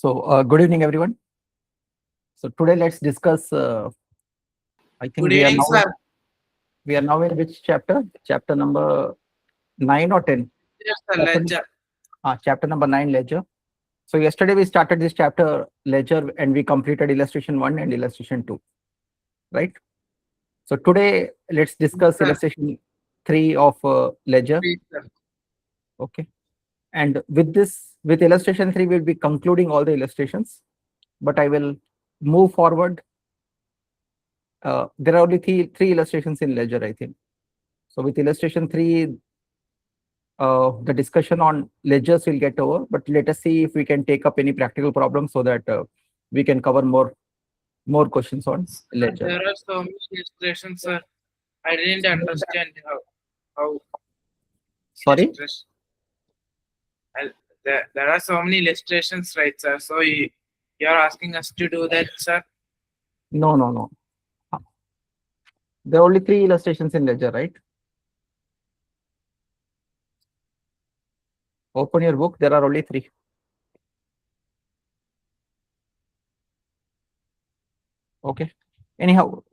Good evening, everyone. So today let's discuss. I think Good evening, sir. we are now in which chapter? Chapter number 9 or 10. Yes, sir. Chapter, Ledger. chapter number 9, ledger. So yesterday we started this chapter ledger and we completed illustration 1 and illustration 2, right? So today let's discuss Sir, illustration 3 of ledger. please, sir. Okay. And with illustration 3, we'll be concluding all the illustrations, but I will move forward. There are only three illustrations in ledger, I think. So with illustration 3, the discussion on ledgers will get over, but let us see if we can take up any practical problems so that we can cover more questions on ledger. There are so many illustrations, sir. I didn't understand how Sorry? there are so many illustrations, right, sir? So you're asking us to do that, sir? No, no, no. There are only three illustrations in ledger, right? Open your book. There are only three. Okay. Anyhow,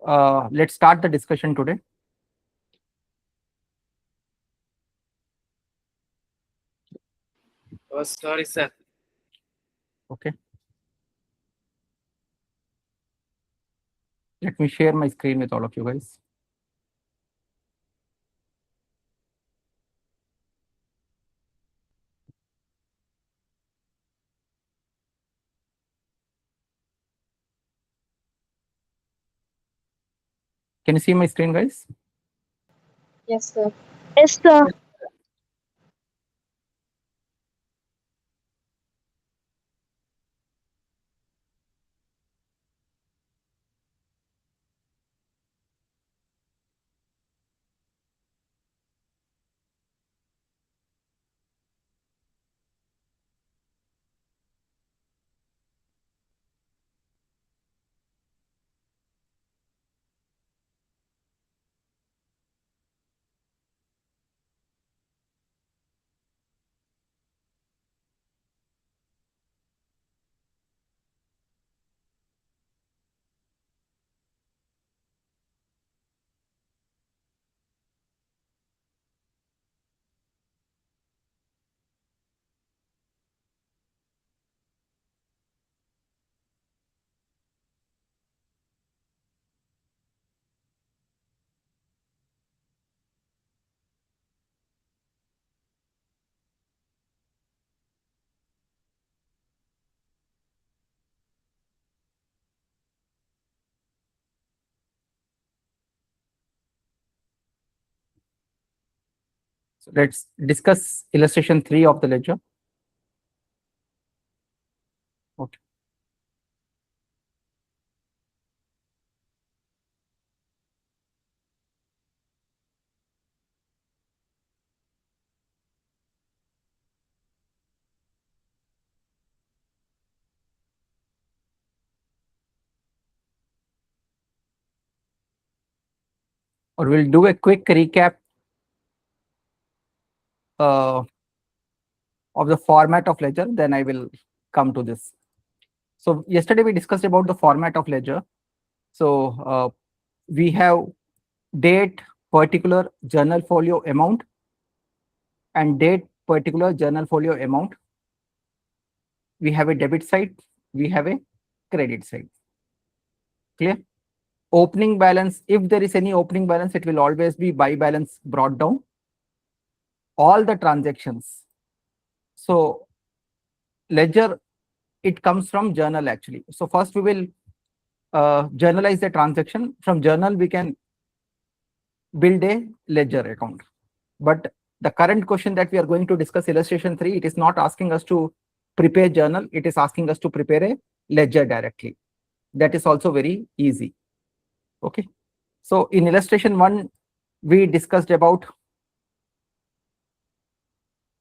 let's start the discussion today. Oh, sorry, sir. Okay. Let me share my screen with all of you guys. Can you see my screen, guys? Yes, sir. Yes, sir. So let's discuss illustration 3 of the ledger. Okay. Or we'll do a quick recap uh, of the format of ledger, then I will come to this. So yesterday we discussed about the format of ledger. So we have date, particular journal folio amount, and date, particular journal folio amount. We have a debit side, we have a credit side. Clear? Opening balance, if there is any opening balance, it will always be by balance brought down. All the transactions. So ledger, it comes from journal actually. So first we will journalize the transaction. From journal, we can build a ledger account. But the current question that we are going to discuss, illustration 3, it is not asking us to prepare journal. It is asking us to prepare a ledger directly. That is also very easy. Okay. So in illustration 1, we discussed about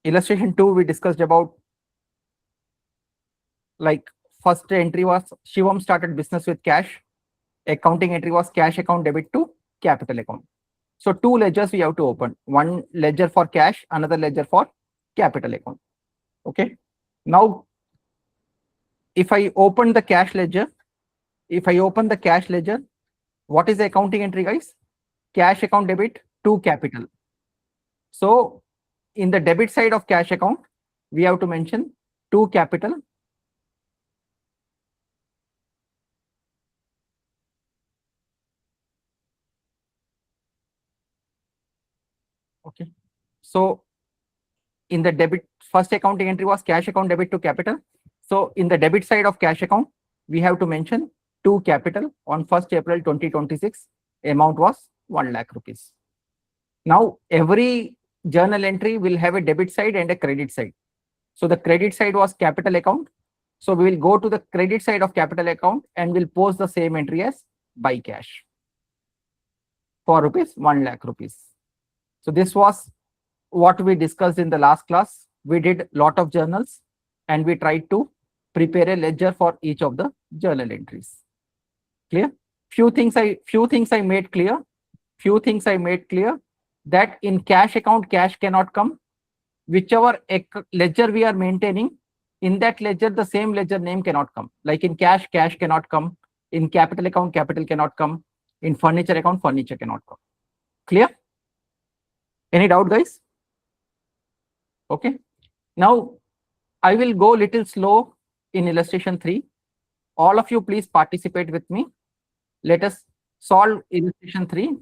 illustration 2, we discussed about, like, first entry was Shivam started business with cash. Accounting entry was cash account debit to capital account. So two ledgers we have to open. One ledger for cash, another ledger for capital account. Okay. Now if I open the cash ledger, what is the accounting entry, guys? Cash account debit to capital. So in the debit side of cash account, we have to mention to capital. Okay. So in the debit, first accounting entry was cash account debit to capital. So in the debit side of cash account, we have to mention to capital on 1st April 2026. Amount was 1 lakh rupees. Now every journal entry will have a debit side and a credit side. So the credit side was capital account. So we will go to the credit side of capital account and we'll post the same entry as buy cash for rupees 1 lakh rupees. So this was what we discussed in the last class. We did lot of journals and we tried to prepare a ledger for each of the journal entries. Clear? Few things I made clear. That in cash account, cash cannot come. Whichever ledger we are maintaining, in that ledger, the same ledger name cannot come. Like in cash, cash cannot come. In capital account, capital cannot come. In furniture account, furniture cannot come. Clear? Any doubt, guys? Okay. Now, I will go little slow in illustration 3. All of you, please participate with me. Let us solve illustration 3.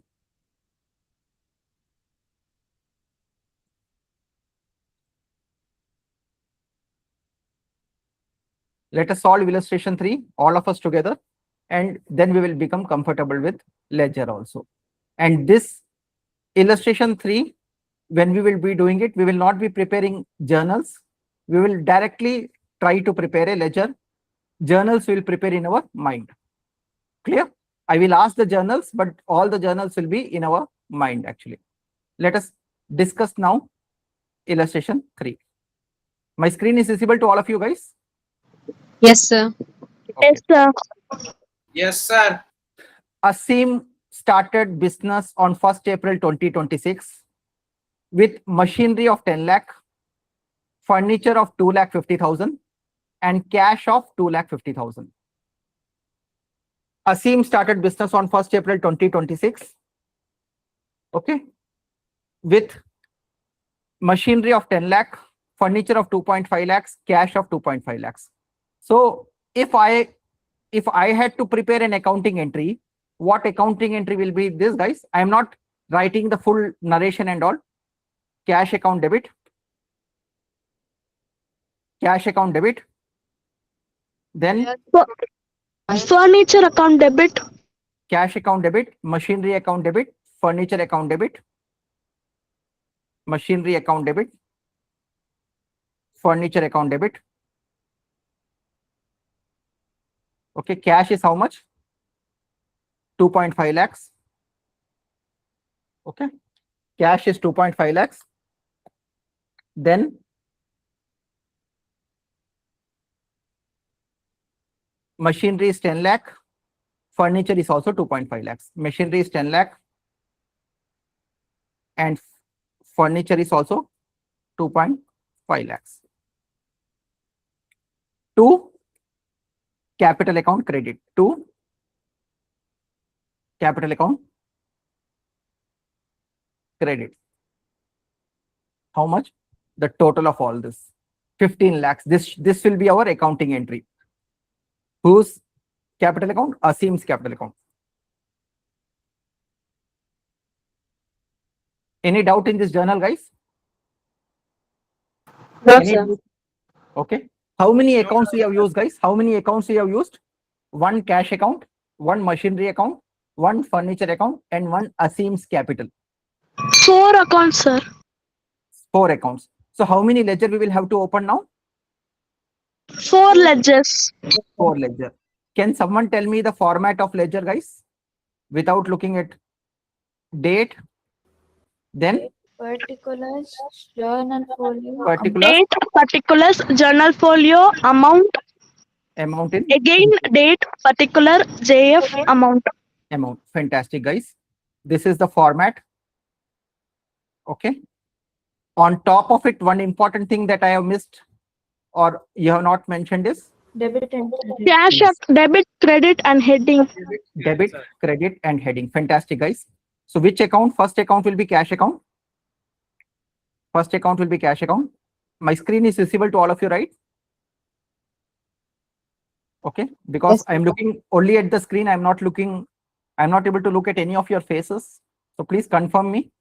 Let us solve illustration 3, all of us together, and then we will become comfortable with ledger also. And this illustration 3, when we will be doing it, we will not be preparing journals. We will directly try to prepare a ledger. Journals we will prepare in our mind. Clear? I will ask the journals, but all the journals will be in our mind actually. Let us discuss now illustration 3. My screen is visible to all of you guys? Yes, sir. Okay. Yes, sir. Yes, sir. Asim started business on 1st April 2026 with machinery of 10 lakh, furniture of 2,50,000 and cash of 2,50,000. Asim started business on 1st April 2026, okay, with machinery of 10 lakh, furniture of 2.5 lakhs, cash of 2.5 lakhs. So if I had to prepare an accounting entry, what accounting entry will be this, guys? I am not writing the full narration and all. Cash account debit, then Furniture account debit. cash account debit, machinery account debit, furniture account debit, machinery account debit, furniture account debit. Okay, cash is how much? 2.5 lakhs. Okay, cash is 2.5 lakhs. Then machinery is 10 lakh. Furniture is also 2.5 lakhs. Machinery is 10 lakh. And furniture is also 2.5 lakhs. To capital account credit. To capital account credit. How much? The total of all this. 15 lakhs. This will be our accounting entry. Whose capital account? Asim's capital account. Any doubt in this journal, guys? No, Any sir. doubt? Okay. How many accounts we have used, guys? How many accounts we have used? One cash account, one machinery account, one furniture account, and one Asim's capital. 4 accounts, sir. 4 accounts. So how many ledger we will have to open now? 4 ledgers. 4 ledger. Can someone tell me the format of ledger, guys? Without looking at date, then Particulars, journal folio, particulars, Date, particulars, journal folio, amount. amount in Again, date, particular, JF, amount. amount. Fantastic, guys. This is the format. Okay. On top of it, one important thing that I have missed or you have not mentioned is Debit and credit. Cash, Yes. debit, credit, and heading. Debit, credit, and heading. Fantastic, guys. So which account? First account will be cash account. First account will be cash account. My screen is visible to all of you, right? Okay, because Yes. I'm looking only at the screen. I'm not able to look at any of your faces. So please confirm me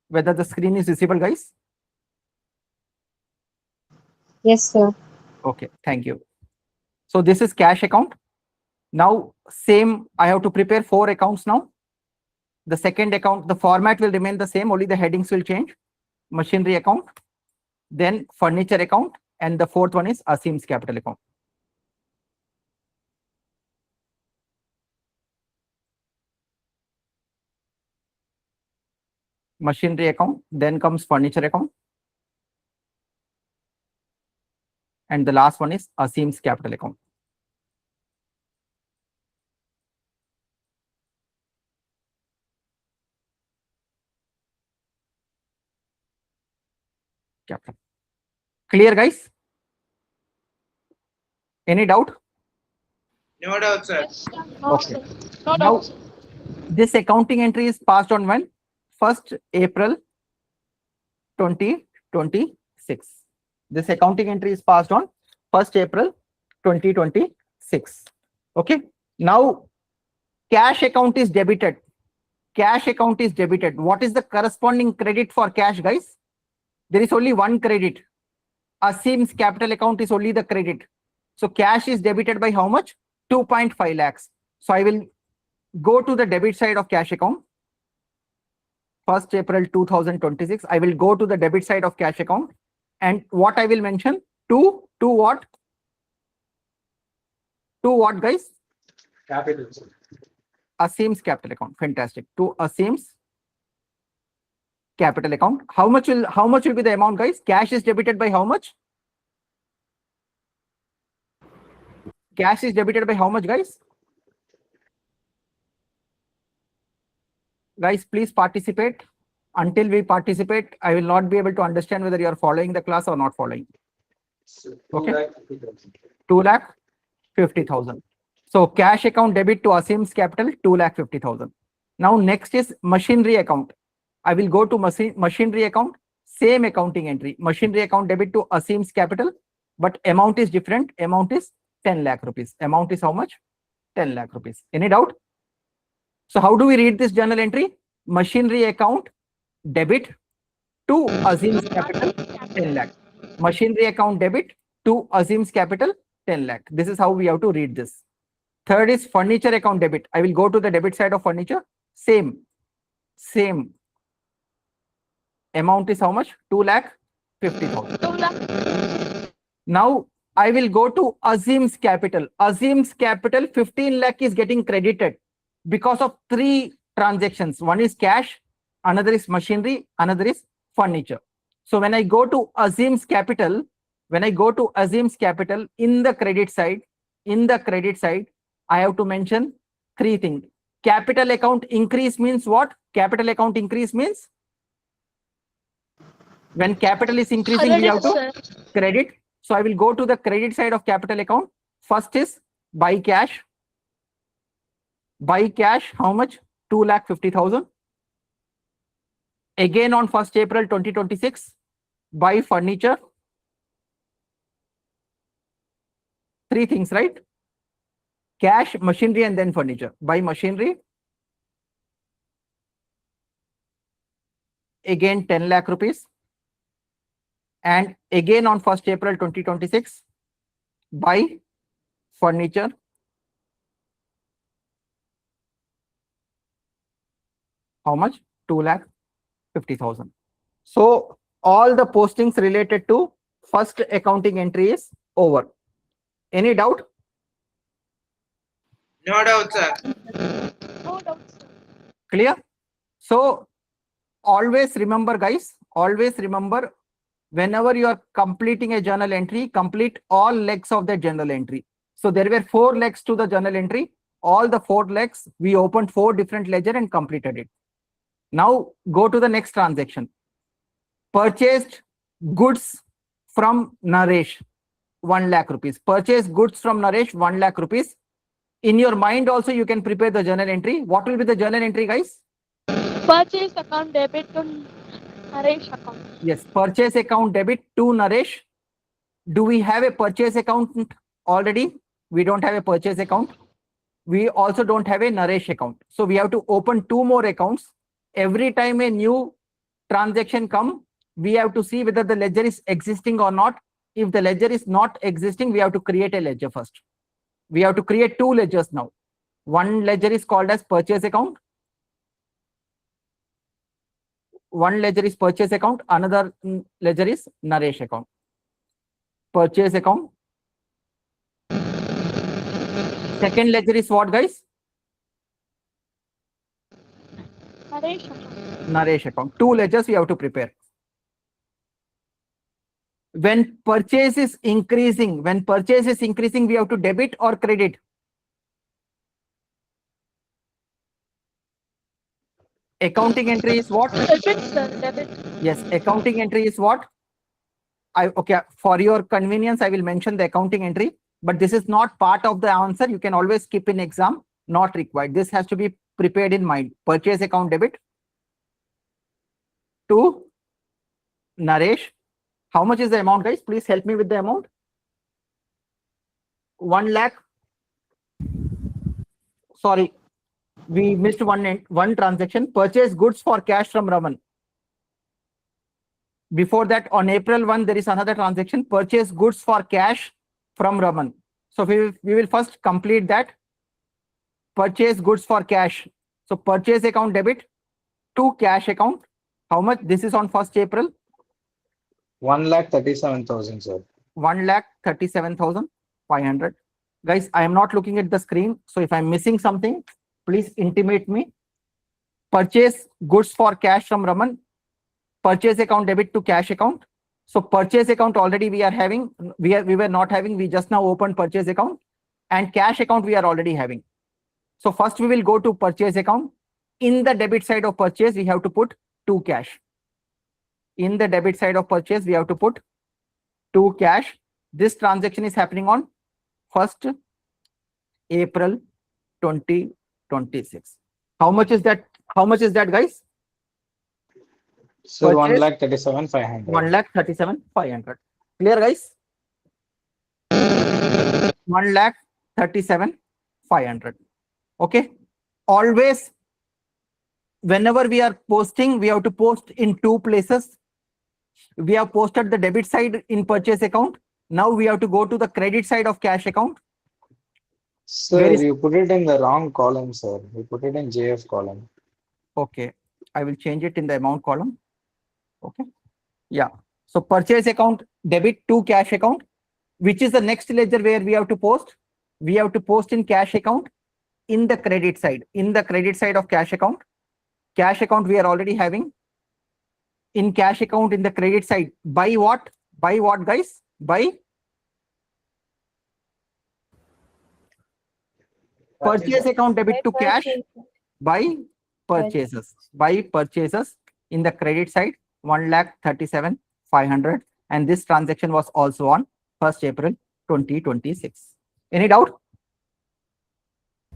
whether the screen is visible, guys. Yes, sir. Okay, thank you. So this is cash account. Now, same, I have to prepare 4 accounts now. The second account, the format will remain the same, only the headings will change. Machinery account, then furniture account, and the fourth one is Asim's capital account. Machinery account, then comes furniture account, and the last one is Asim's capital account. Capital. Clear, guys? Any doubt? No doubt, sir. Okay. Now, this accounting entry is passed on when? 1st April 2026. This accounting entry is passed on 1st April 2026. Okay. Now, cash account is debited. Cash account is debited. What is the corresponding credit for cash, guys? There is only one credit. Asim's capital account is only the credit. So cash is debited by how much? 2.5 lakhs. So I will go to the debit side of cash account. 1st April 2026. I will go to the debit side of cash account. And what I will mention? To what? To what, guys? Capital. Asim's capital account. Fantastic. To Asim's capital account. How much will be the amount, guys? Cash is debited by how much? Cash is debited by how much, guys? Guys, please participate. Until we participate, I will not be able to understand whether you are following the class or not following. Okay. 2,50,000. So cash account debit to Asim's capital, 2,50,000. Now next is machinery account. I will go to machinery account, same accounting entry. Machinery account debit to Asim's capital, but amount is different. Amount is 10 lakh rupees. Amount is how much? 10 lakh rupees. Any doubt? So how do we read this journal entry? Machinery account debit to Azim's capital, 10 lakh. Machinery account debit to Azim's capital, 10 lakh. This is how we have to read this. Third is furniture account debit. I will go to the debit side of furniture. Same. Amount is how much? 2,50,000. Now I will go to Azim's capital. Azim's capital, 15 lakh is getting credited because of 3 transactions. One is cash, another is machinery, another is furniture. So when I go to Azim's capital, in the credit side, I have to mention 3 things. Capital account increase means what? Capital account increase means when capital is increasing, we have to credit. So I will go to the credit side of capital account. First is buy cash. Buy cash, how much? 2,50,000. Again on 1st April 2026, buy furniture. 3 things, right? Cash, machinery, and then furniture. Buy machinery. Again 10 lakh rupees. And again on 1st April 2026, buy furniture. How much? 2,50,000. So all the postings related to first accounting entry is over. Any doubt? No doubt, sir. Clear? So always remember, guys, whenever you are completing a journal entry, complete all legs of the journal entry. So there were 4 legs to the journal entry. All the 4 legs, we opened 4 different ledger and completed it. Now go to the next transaction. Purchased goods from Naresh. 1 lakh rupees. Purchase goods from Naresh, 1 lakh rupees. In your mind also, you can prepare the journal entry. What will be the journal entry, guys? Purchase account debit to Naresh account. Yes, purchase account debit to Naresh. Do we have a purchase account already? We don't have a purchase account. We also don't have a Naresh account. So we have to open 2 more accounts. Every time a new transaction come, we have to see whether the ledger is existing or not. If the ledger is not existing, we have to create a ledger first. We have to create 2 ledgers now. One ledger is called as purchase account. One ledger is purchase account. Another ledger is Naresh account. Purchase account. Second ledger is what, guys? Naresh account. Naresh account. 2 ledgers we have to prepare. When purchase is increasing, we have to debit or credit? Accounting entry is what? Debit, sir. Debit. Yes, accounting entry is what? Okay, for your convenience, I will mention the accounting entry, but this is not part of the answer. You can always skip in exam, not required. This has to be prepared in mind. Purchase account debit to Naresh. How much is the amount, guys? Please help me with the amount. 1 lakh. Sorry, we missed one transaction. Purchase goods for cash from Raman. Before that, on April 1, there is another transaction. Purchase goods for cash from Raman. So we will first complete that. Purchase goods for cash. So purchase account debit to cash account. How much? This is on 1st April. 1,37,000, sir. 1,37,500. Guys, I am not looking at the screen. So if I'm missing something, please intimate me. Purchase goods for cash from Raman. Purchase account debit to cash account. So purchase account already we are having. We were not having. We just now opened purchase account. And cash account we are already having. So first we will go to purchase account. In the debit side of purchase, we have to put to cash. In the debit side of purchase, we have to put to cash. This transaction is happening on 1st April 2026. How much is that? How much is that, guys? Sir, Purchase? 1,37,500. 1,37,500. Clear, guys? 1,37,500. Okay. Always, whenever we are posting, we have to post in 2 places. We have posted the debit side in purchase account. Now we have to go to the credit side of cash account. Sir, you put it in the wrong column, sir. You put it in JF column. Okay. I will change it in the amount column. Okay. Yeah. So purchase account debit to cash account, which is the next ledger where we have to post. We have to post in cash account in the credit side. In the credit side of cash account. Cash account we are already having. In cash account in the credit side. By what? By what, guys? By purchase account debit to cash. By purchases. By purchases in the credit side. 1,37,500. And this transaction was also on 1st April 2026. Any doubt?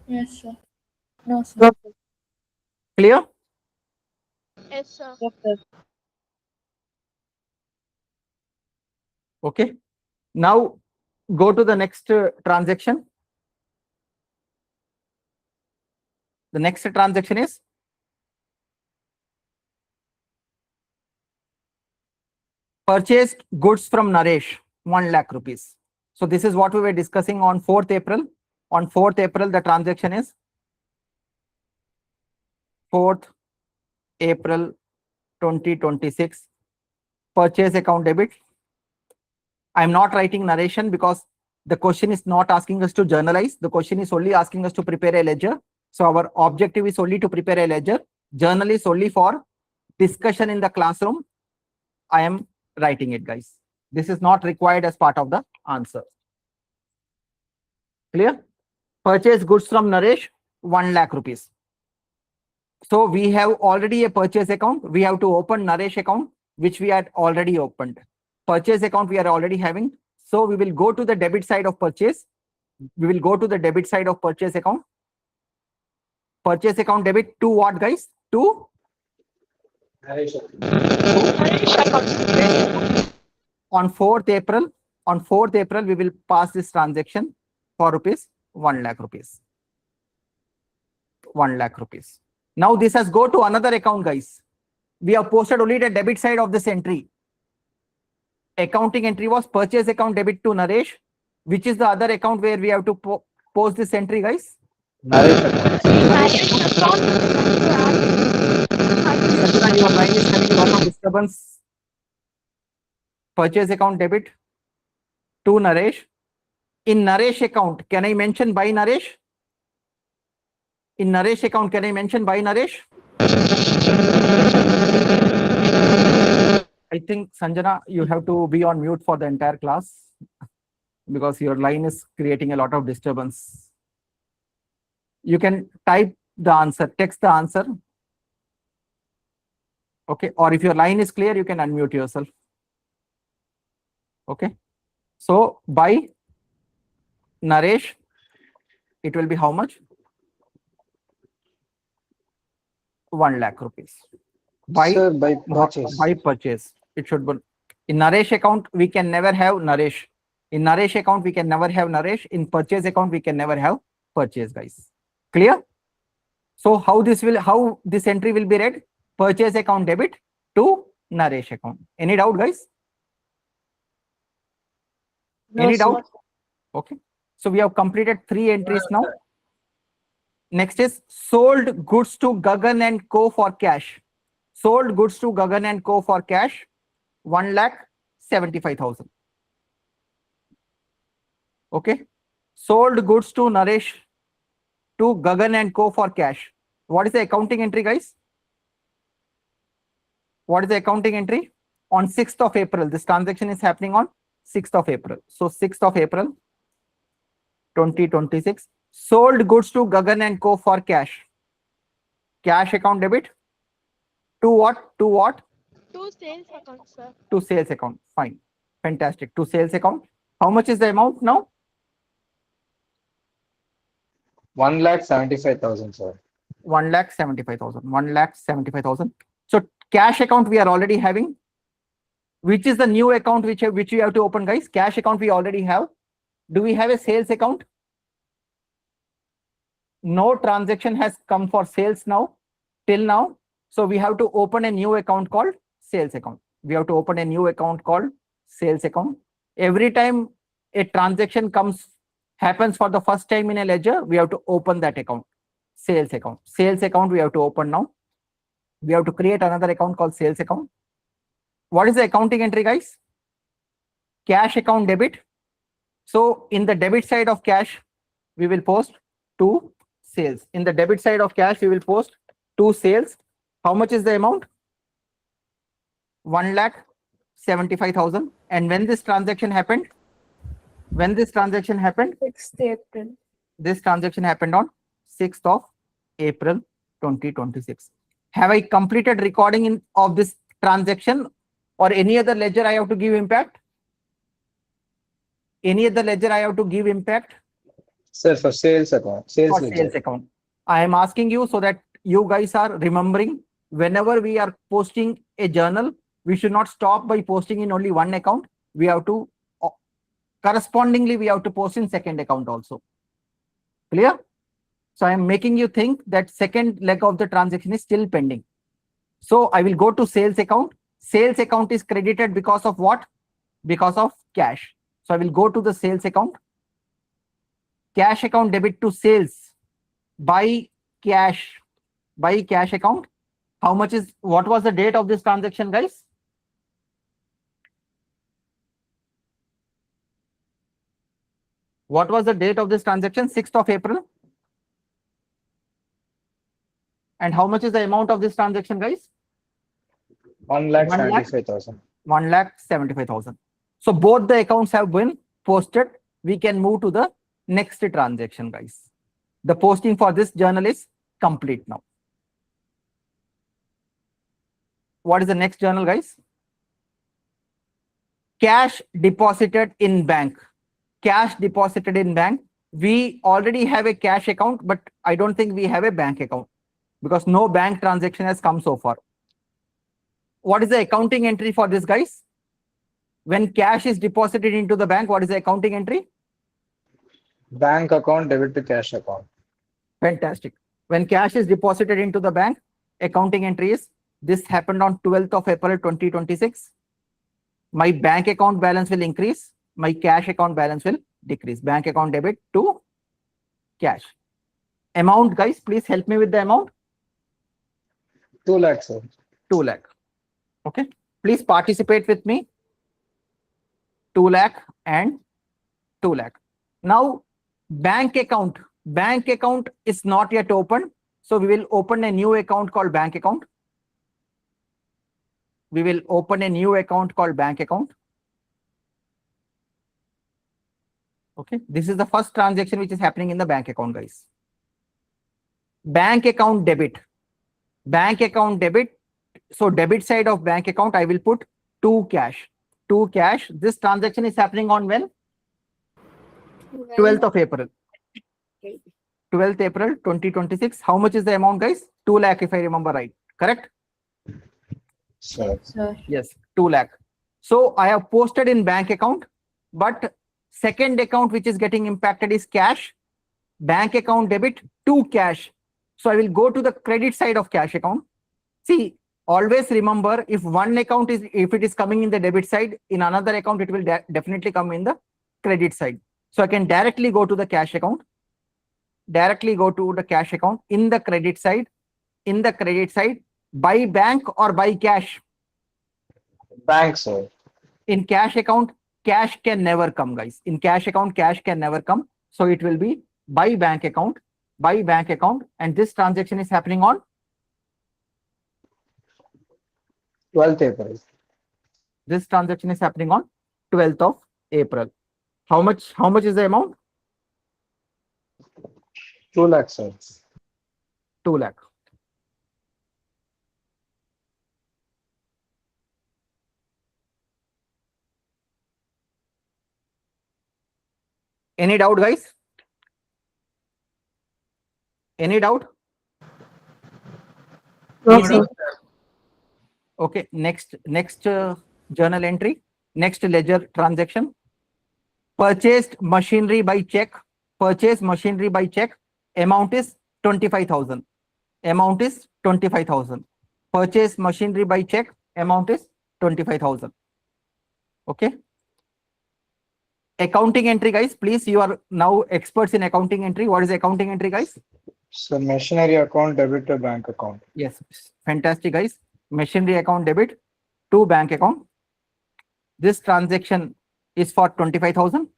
Yes, sir. No, sir. Clear? Yes, sir. Okay. Now go to the next transaction. The next transaction is purchased goods from Naresh, 1 lakh rupees. So this is what we were discussing on 4th April. On 4th April, the transaction is 4th April 2026. Purchase account debit. I'm not writing narration because the question is not asking us to journalize. The question is only asking us to prepare a ledger. So our objective is only to prepare a ledger. Journal is only for discussion in the classroom. I am writing it, guys. This is not required as part of the answer. Clear? Purchase goods from Naresh, 1 lakh rupees. So we have already a purchase account. We have to open Naresh account, which we had already opened. Purchase account we are already having. So we will go to the debit side of purchase. We will go to the debit side of purchase account. Purchase account debit to what, guys? To Naresh. on 4th April. On 4th April, we will pass this transaction for rupees 1 lakh rupees. 1 lakh rupees. Now this has go to another account, guys. We have posted only the debit side of this entry. Accounting entry was purchase account debit to Naresh. Which is the other account where we have to post this entry, guys? Naresh account. Sanjana, your line is having a lot of disturbance. Purchase account debit to Naresh. In Naresh account, can I mention by Naresh? In Naresh account, can I mention by Naresh? I think, Sanjana, you have to be on mute for the entire class because your line is creating a lot of disturbance. You can type the answer, text the answer. Okay, or if your line is clear, you can unmute yourself. Okay, so by Naresh, it will be how much? 1 lakh rupees. Sir, by purchase. By purchase. It should be. In Naresh account, we can never have Naresh. In Naresh account, we can never have Naresh. In purchase account, we can never have purchase, guys. Clear? So how this entry will be read? Purchase account debit to Naresh account. Any doubt, guys? Any doubt? Okay. So we have completed 3 entries now. Next is sold goods to Gagan and Co for cash. Sold goods to Gagan and Co for cash, 1,75,000. Okay. Sold goods to Naresh to Gagan and Co for cash. What is the accounting entry, guys? What is the accounting entry? On 6th of April. This transaction is happening on 6th of April. So 6th of April, 2026. Sold goods to Gagan and Co for cash. Cash account debit. To what? To what? To sales account, sir. To sales account. Fine. Fantastic. To sales account. How much is the amount now? 1,75,000, sir. 1,75,000. 1,75,000. So cash account we are already having. Which is the new account which we have to open, guys? Cash account we already have. Do we have a sales account? No transaction has come for sales now, till now. So we have to open a new account called sales account. We have to open a new account called sales account. Every time a transaction happens for the first time in a ledger, we have to open that account, sales account. Sales account we have to open now. We have to create another account called sales account. What is the accounting entry, guys? Cash account debit. So in the debit side of cash, we will post to sales. In the debit side of cash, we will post to sales. How much is the amount? 1,75,000. And when this transaction happened? When this transaction happened? 6th April. This transaction happened on 6th of April 2026. Have I completed recording of this transaction or any other ledger I have to give impact? Any other ledger I have to give impact? Sir, for sales account. Sales For ledger. sales account. I am asking you so that you guys are remembering whenever we are posting a journal, we should not stop by posting in only one account. We have to correspondingly, we have to post in second account also. Clear? So I am making you think that second leg of the transaction is still pending. So I will go to sales account. Sales account is credited because of what? Because of cash. So I will go to the sales account. Cash account debit to sales by cash account. How much is, what was the date of this transaction, guys? What was the date of this transaction? 6th of April. And how much is the amount of this transaction, guys? 1,75,000. 1,75,000. So both the accounts have been posted. We can move to the next transaction, guys. The posting for this journal is complete now. What is the next journal, guys? cash deposited in bank. Cash deposited in bank. We already have a cash account, but I don't think we have a bank account because no bank transaction has come so far. What is the accounting entry for this, guys? When cash is deposited into the bank, what is the accounting entry? Bank account debit to cash account. Fantastic. When cash is deposited into the bank, accounting entry is this happened on 12th of April 2026. My bank account balance will increase. My cash account balance will decrease. Bank account debit to cash. Amount, guys, please help me with the amount. 2 lakhs, sir. 2 lakh. Okay. Please participate with me. 2 lakh and 2 lakh. Now, bank account is not yet open. So we will open a new account called bank account. We will open a new account called bank account. Okay. This is the first transaction which is happening in the bank account, guys. Bank account debit. Bank account debit. So debit side of bank account, I will put to cash. To cash. This transaction is happening on when? 12th of April. 12th April 2026. How much is the amount, guys? 2 lakh, if I remember right. Correct? Sir. Sir. Yes, 2 lakh. So I have posted in bank account, but second account which is getting impacted is cash. Bank account debit to cash. So I will go to the credit side of cash account. See, always remember, if one account is, if it is coming in the debit side, in another account, it will definitely come in the credit side. So I can directly go to the cash account, directly go to the cash account in the credit side, by bank or by cash. Bank, sir. In cash account, cash can never come, guys. In cash account, cash can never come. So it will be by bank account, and this transaction is happening on 12th April. this transaction is happening on 12th of April. How much is the amount? 2 lakhs, sir. 2 lakh. Any doubt, guys? Any doubt? No, Easy. sir. Okay, next journal entry, next ledger transaction. Purchased machinery by check. Purchase machinery by check. Amount is 25,000. Amount is 25,000. Purchase machinery by check. Amount is 25,000. Okay. Accounting entry, guys. Please, you are now experts in accounting entry. What is accounting entry, guys? So machinery account debit to bank account. Yes, fantastic, guys. Machinery account debit to bank account. This transaction is for 25,000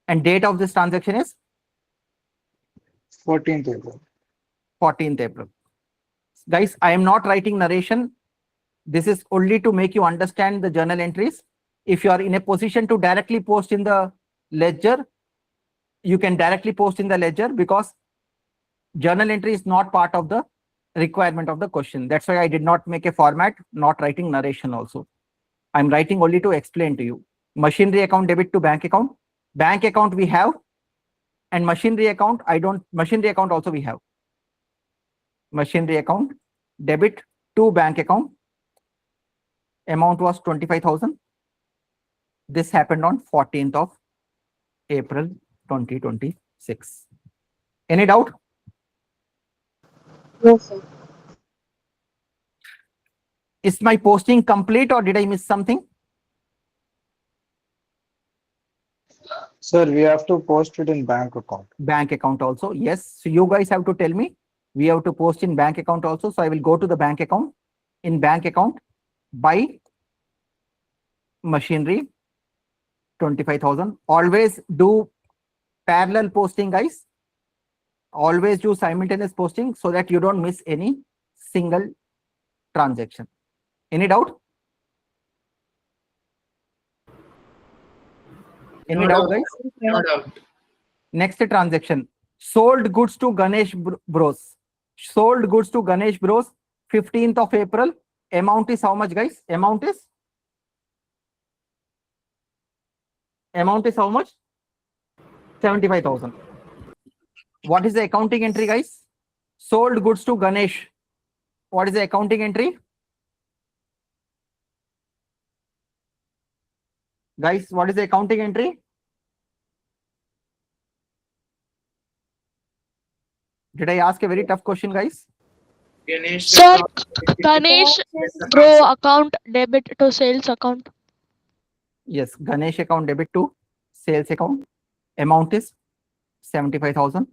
and date of this transaction is 14th April. 14th April. Guys, I am not writing narration. This is only to make you understand the journal entries. If you are in a position to directly post in the ledger, you can directly post in the ledger because journal entry is not part of the requirement of the question. That's why I did not make a format, not writing narration also. I'm writing only to explain to you. Machinery account debit to bank account. Bank account we have, and machinery account machinery account also we have. Machinery account debit to bank account. Amount was 25,000. This happened on 14th of April 2026. Any doubt? No, sir. Is my posting complete or did I miss something? Sir, we have to post it in bank account. Bank account also. Yes. So you guys have to tell me. We have to post in bank account also. So I will go to the bank account. In bank account, by machinery, 25,000. Always do parallel posting, guys. Always do simultaneous posting so that you don't miss any single transaction. Any doubt? Any No doubt, doubt. guys? No doubt. Next transaction. Sold goods to Ganesh Bros. Sold goods to Ganesh Bros. 15th of April. Amount is how much, guys? Amount is Amount is how much? 75,000. What is the accounting entry, guys? Sold goods to Ganesh. What is the accounting entry? Guys, what is the accounting entry? Did I ask a very tough question, guys? Ganesh Sir, account, Ganesh Yes, bro account debit to sales account. Yes, Ganesh account debit to sales account. Amount is 75,000.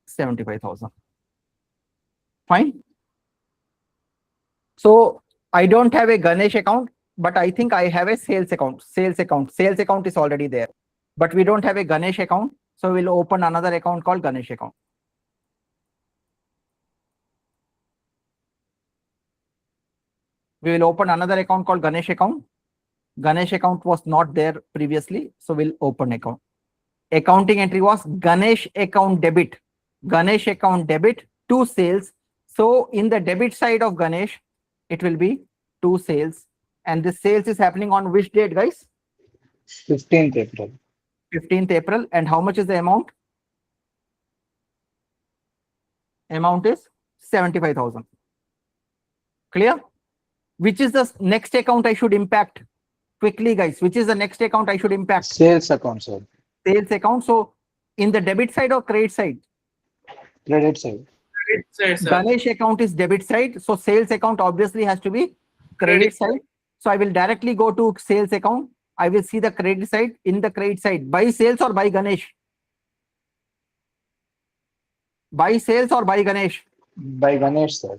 75,000. Fine. So I don't have a Ganesh account, but I think I have a sales account. Sales account. Sales account is already there. But we don't have a Ganesh account. So we'll open another account called Ganesh account. We will open another account called Ganesh account. Ganesh account was not there previously. So we'll open account. Accounting entry was Ganesh account debit. Ganesh account debit to sales. So in the debit side of Ganesh, it will be to sales. And the sales is happening on which date, guys? 15th April. 15th April. And how much is the amount? Amount is 75,000. Clear? Which is the next account I should impact? Quickly, guys. Which is the next account I should impact? Sales account, sir. Sales account. So in the debit side or credit side? Credit side. sir. Ganesh account is debit side. So sales account obviously has to be credit side. So I will directly go to sales account. I will see the credit side. In the credit side, by sales or by Ganesh? By sales or by Ganesh? By Ganesh, sir.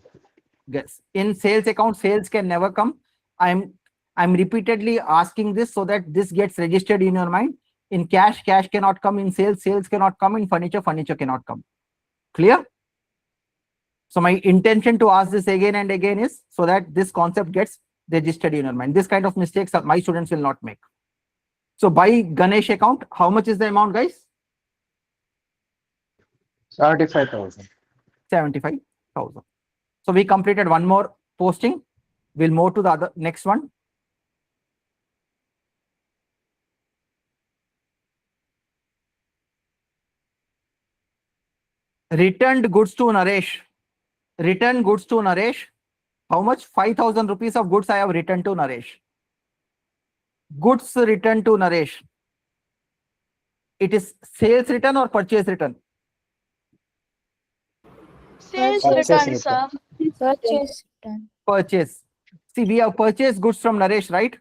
Yes. In sales account, sales can never come. I'm repeatedly asking this so that this gets registered in your mind. In cash, cash cannot come. In sales, sales cannot come. In furniture, furniture cannot come. Clear? So my intention to ask this again and again is so that this concept gets registered in your mind. This kind of mistakes my students will not make. So by Ganesh account, how much is the amount, guys? 75,000. 75,000. So we completed one more posting. We'll move to the other next one. Returned goods to Naresh. Return goods to Naresh. How much? 5,000 rupees of goods I have returned to Naresh. Goods returned to Naresh. It is sales return or purchase return? Sales Purchase return, return. sir. Purchase return. Purchase. See, we have purchased goods from Naresh, right?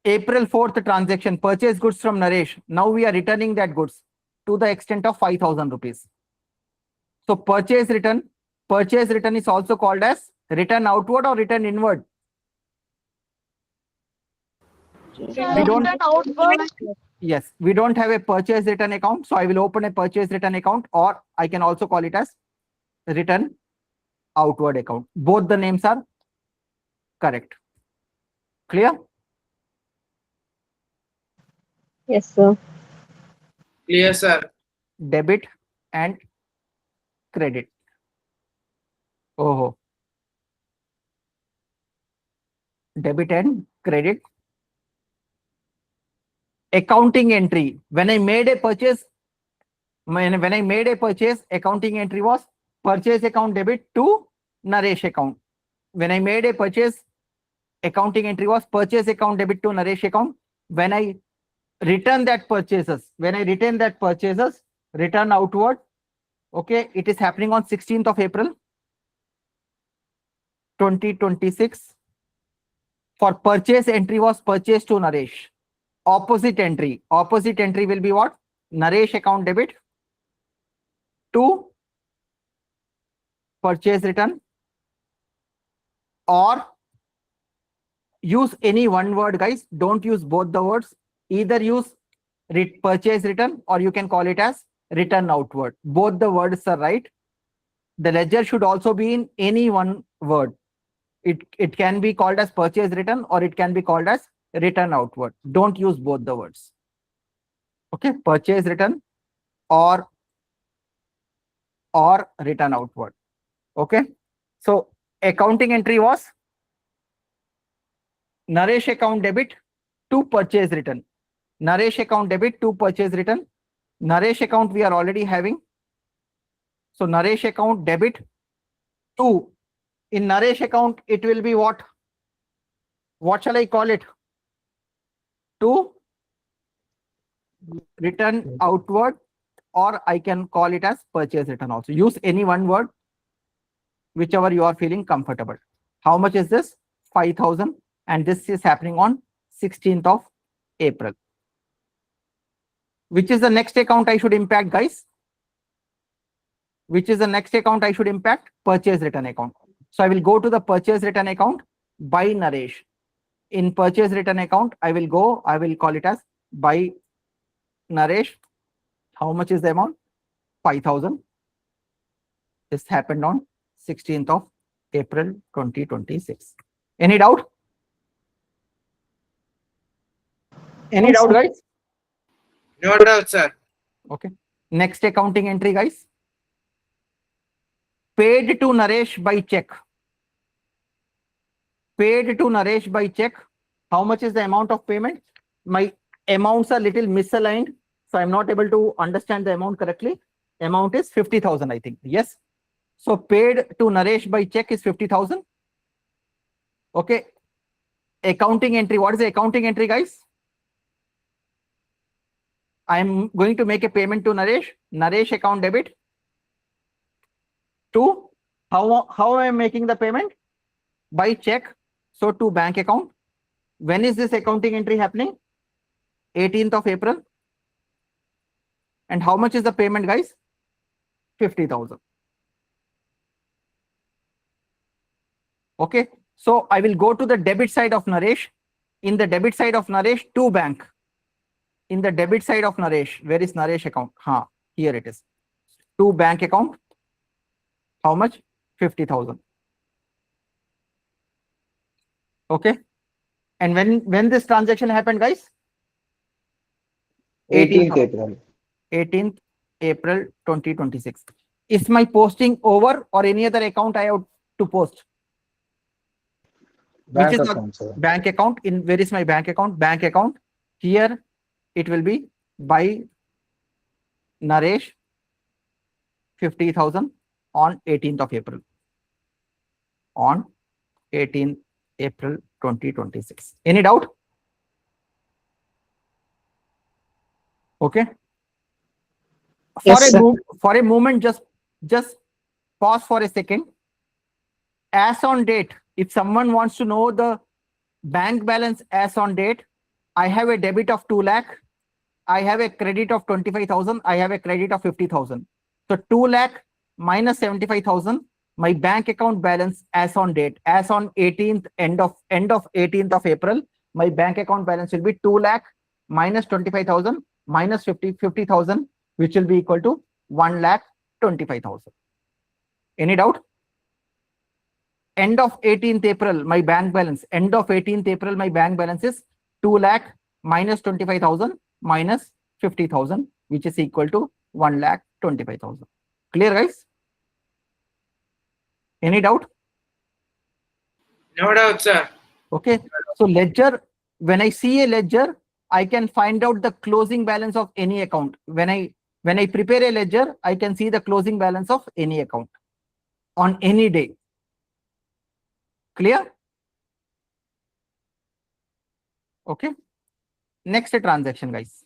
April 4th transaction, purchase goods from Naresh. Now we are returning that goods to the extent of 5,000 rupees. So purchase return is also called as return outward or return inward. Sir, We don't- return outward. Yes, we don't have a purchase return account. So I will open a purchase return account, or I can also call it as return outward account. Both the names are correct. Clear? Yes, sir. Clear, sir. Debit and credit. Oh, debit and credit. Accounting entry. When I made a purchase, accounting entry was purchase account debit to Naresh account. When I made a purchase, accounting entry was purchase account debit to Naresh account. When I return that purchases, return outward. Okay, it is happening on 16th of April, 2026. For purchase entry was purchase to Naresh. Opposite entry will be what? Naresh account debit to purchase return, or use any one word, guys. Don't use both the words. Either use purchase return, or you can call it as return outward. Both the words are right. The ledger should also be in any one word. It can be called as purchase return, or it can be called as return outward. Don't use both the words. Okay, purchase return or return outward. Okay, so accounting entry was Naresh account debit to purchase return. Naresh account debit to purchase return. Naresh account we are already having. So Naresh account debit to, in Naresh account it will be what? What shall I call it? To return outward, or I can call it as purchase return also. Use any one word, whichever you are feeling comfortable. How much is this? 5,000, and this is happening on 16th of April. Which is the next account I should impact, guys? Which is the next account I should impact? Purchase return account. So I will go to the purchase return account by Naresh. In purchase return account, I will call it as by Naresh. How much is the amount? 5,000. This happened on 16th of April 2026. Any doubt? Any doubt, guys? No doubt, sir. Okay. Next accounting entry, guys. Paid to Naresh by check. Paid to Naresh by check. How much is the amount of payment? My amounts are little misaligned, so I'm not able to understand the amount correctly. Amount is 50,000, I think. Yes. So paid to Naresh by check is 50,000. Okay. Accounting entry. What is the accounting entry, guys? I'm going to make a payment to Naresh. Naresh account debit to, how am I making the payment? By check. So to bank account. When is this accounting entry happening? 18th of April. And how much is the payment, guys? 50,000. Okay. So I will go to the debit side of Naresh. In the debit side of Naresh, to bank. In the debit side of Naresh, where is Naresh account? Here it is. To bank account. How much? 50,000. Okay. And when this transaction happened, guys? 18th April. 18th April 2026. Is my posting over, or any other account I have to post? Bank Which is account, sir. bank account. In where is my bank account? Bank account. Here it will be by Naresh 50,000 on 18th of April. On 18th April 2026. Any doubt? Okay. Yes, sir. For a moment, just pause for a second. As on date, if someone wants to know the bank balance as on date, I have a debit of 2 lakh. I have a credit of 25,000. I have a credit of 50,000. So 2 lakh minus 75,000. My bank account balance as on date, as on 18th, end of 18th of April, my bank account balance will be 2 lakh minus 25,000 minus 50,000, which will be equal to 1 lakh 25,000. Any doubt? End of 18th April, my bank balance. End of 18th April, my bank balance is 2 lakh minus 25,000 minus 50,000, which is equal to 1 lakh 25,000. Clear, guys? Any doubt? No doubt, sir. Okay. So ledger, when I see a ledger, I can find out the closing balance of any account. When I prepare a ledger, I can see the closing balance of any account on any day. Clear? Okay. Next transaction, guys.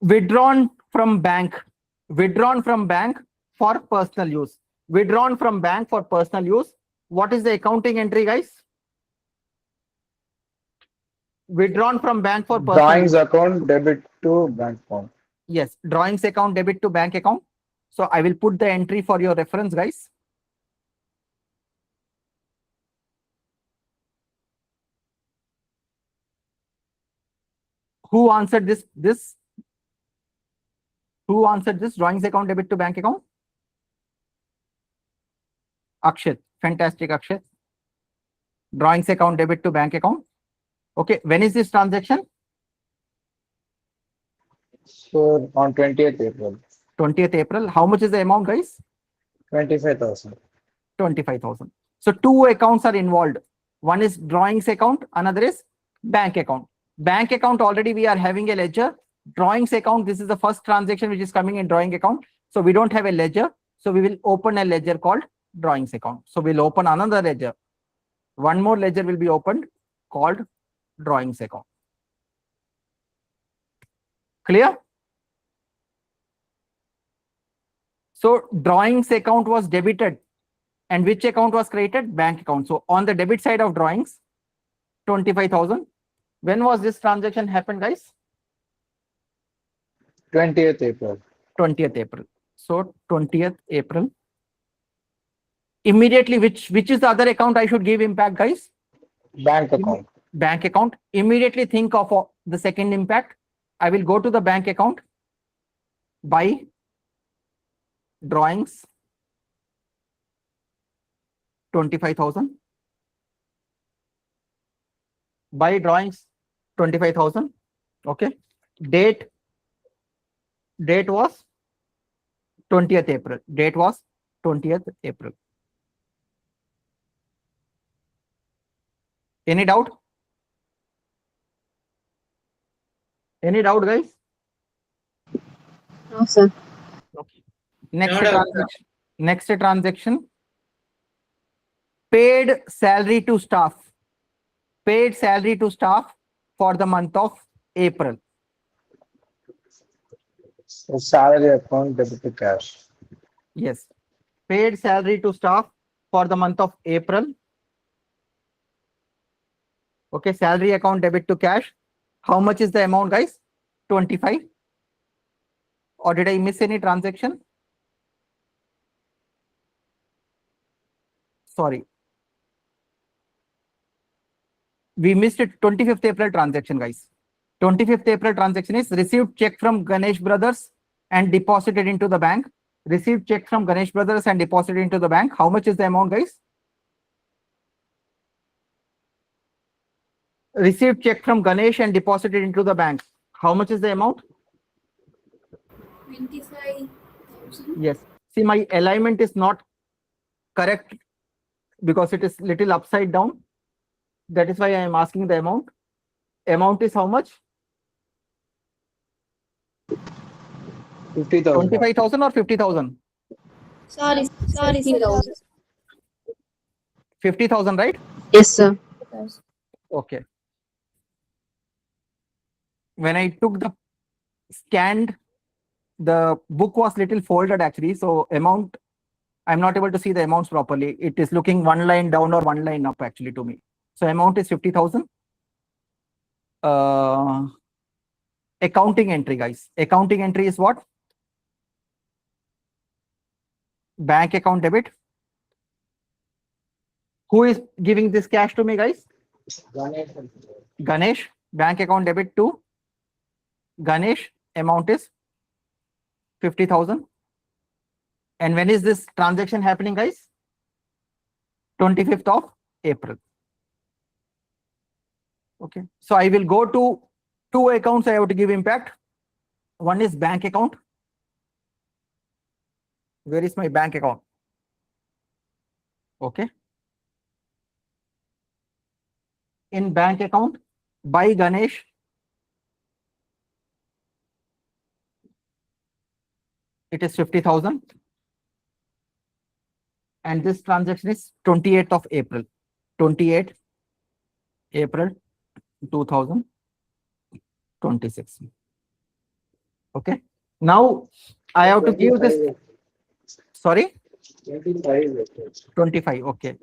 Withdrawn from bank. Withdrawn from bank for personal use. Withdrawn from bank for personal use. What is the accounting entry, guys? Withdrawn from bank for personal Drawings use. account debit to bank account. Yes, drawings account debit to bank account. So I will put the entry for your reference, guys. Who answered this? Who answered this? Drawings account debit to bank account? Akshat. Fantastic, Akshat. Drawings account debit to bank account. Okay, when is this transaction? So on 20th April. 20th April. How much is the amount, guys? 25,000. 25,000. So two accounts are involved. One is drawings account, another is bank account. Bank account, already we are having a ledger. Drawings account, this is the first transaction which is coming in drawing account. So we don't have a ledger. So we will open a ledger called drawings account. So we'll open another ledger. One more ledger will be opened called drawings account. Clear? So drawings account was debited and which account was created? Bank account. So on the debit side of drawings, 25,000. When was this transaction happened, guys? 20th April. 20th April. So 20th April. Immediately, which is the other account I should give impact, guys? Bank account. Bank account. Immediately think of the second impact. I will go to the bank account, buy drawings, 25,000. Buy drawings, 25,000. Okay. Date was 20th April. Date was 20th April. Any doubt? Any doubt, guys? No, sir. Okay. Next No doubt, sir. transaction. Next transaction. Paid salary to staff. Paid salary to staff for the month of April. So salary account debit to cash. Yes. Paid salary to staff for the month of April. Okay. Salary account debit to cash. How much is the amount, guys? 25. Or did I miss any transaction? Sorry. We missed it. 25th April transaction, guys. 25th April transaction is received check from Ganesh Brothers and deposited into the bank. Received check from Ganesh Brothers and deposited into the bank. How much is the amount, guys? Received check from Ganesh and deposited into the bank. How much is the amount? 25,000. Yes. See, my alignment is not correct because it is little upside down. That is why I am asking the amount. Amount is how much? 50,000. 25,000 or 50,000? Sorry, 50,000. 50,000, right? Yes, sir. Okay. When I took the scanned, the book was little folded actually. So amount, I'm not able to see the amounts properly. It is looking one line down or one line up actually to me. So amount is 50,000. Accounting entry, guys. Accounting entry is what? Bank account debit. Who is giving this cash to me, guys? Ganesh. Ganesh. Bank account debit to Ganesh. Amount is 50,000. And when is this transaction happening, guys? 25th of April. Okay. So I will go to two accounts I have to give impact. One is bank account. Where is my bank account? Okay. In bank account, buy Ganesh. It is 50,000. And this transaction is 28th of April. 28th April 2026. Okay. Now I have to give this. Sorry? 25. Okay.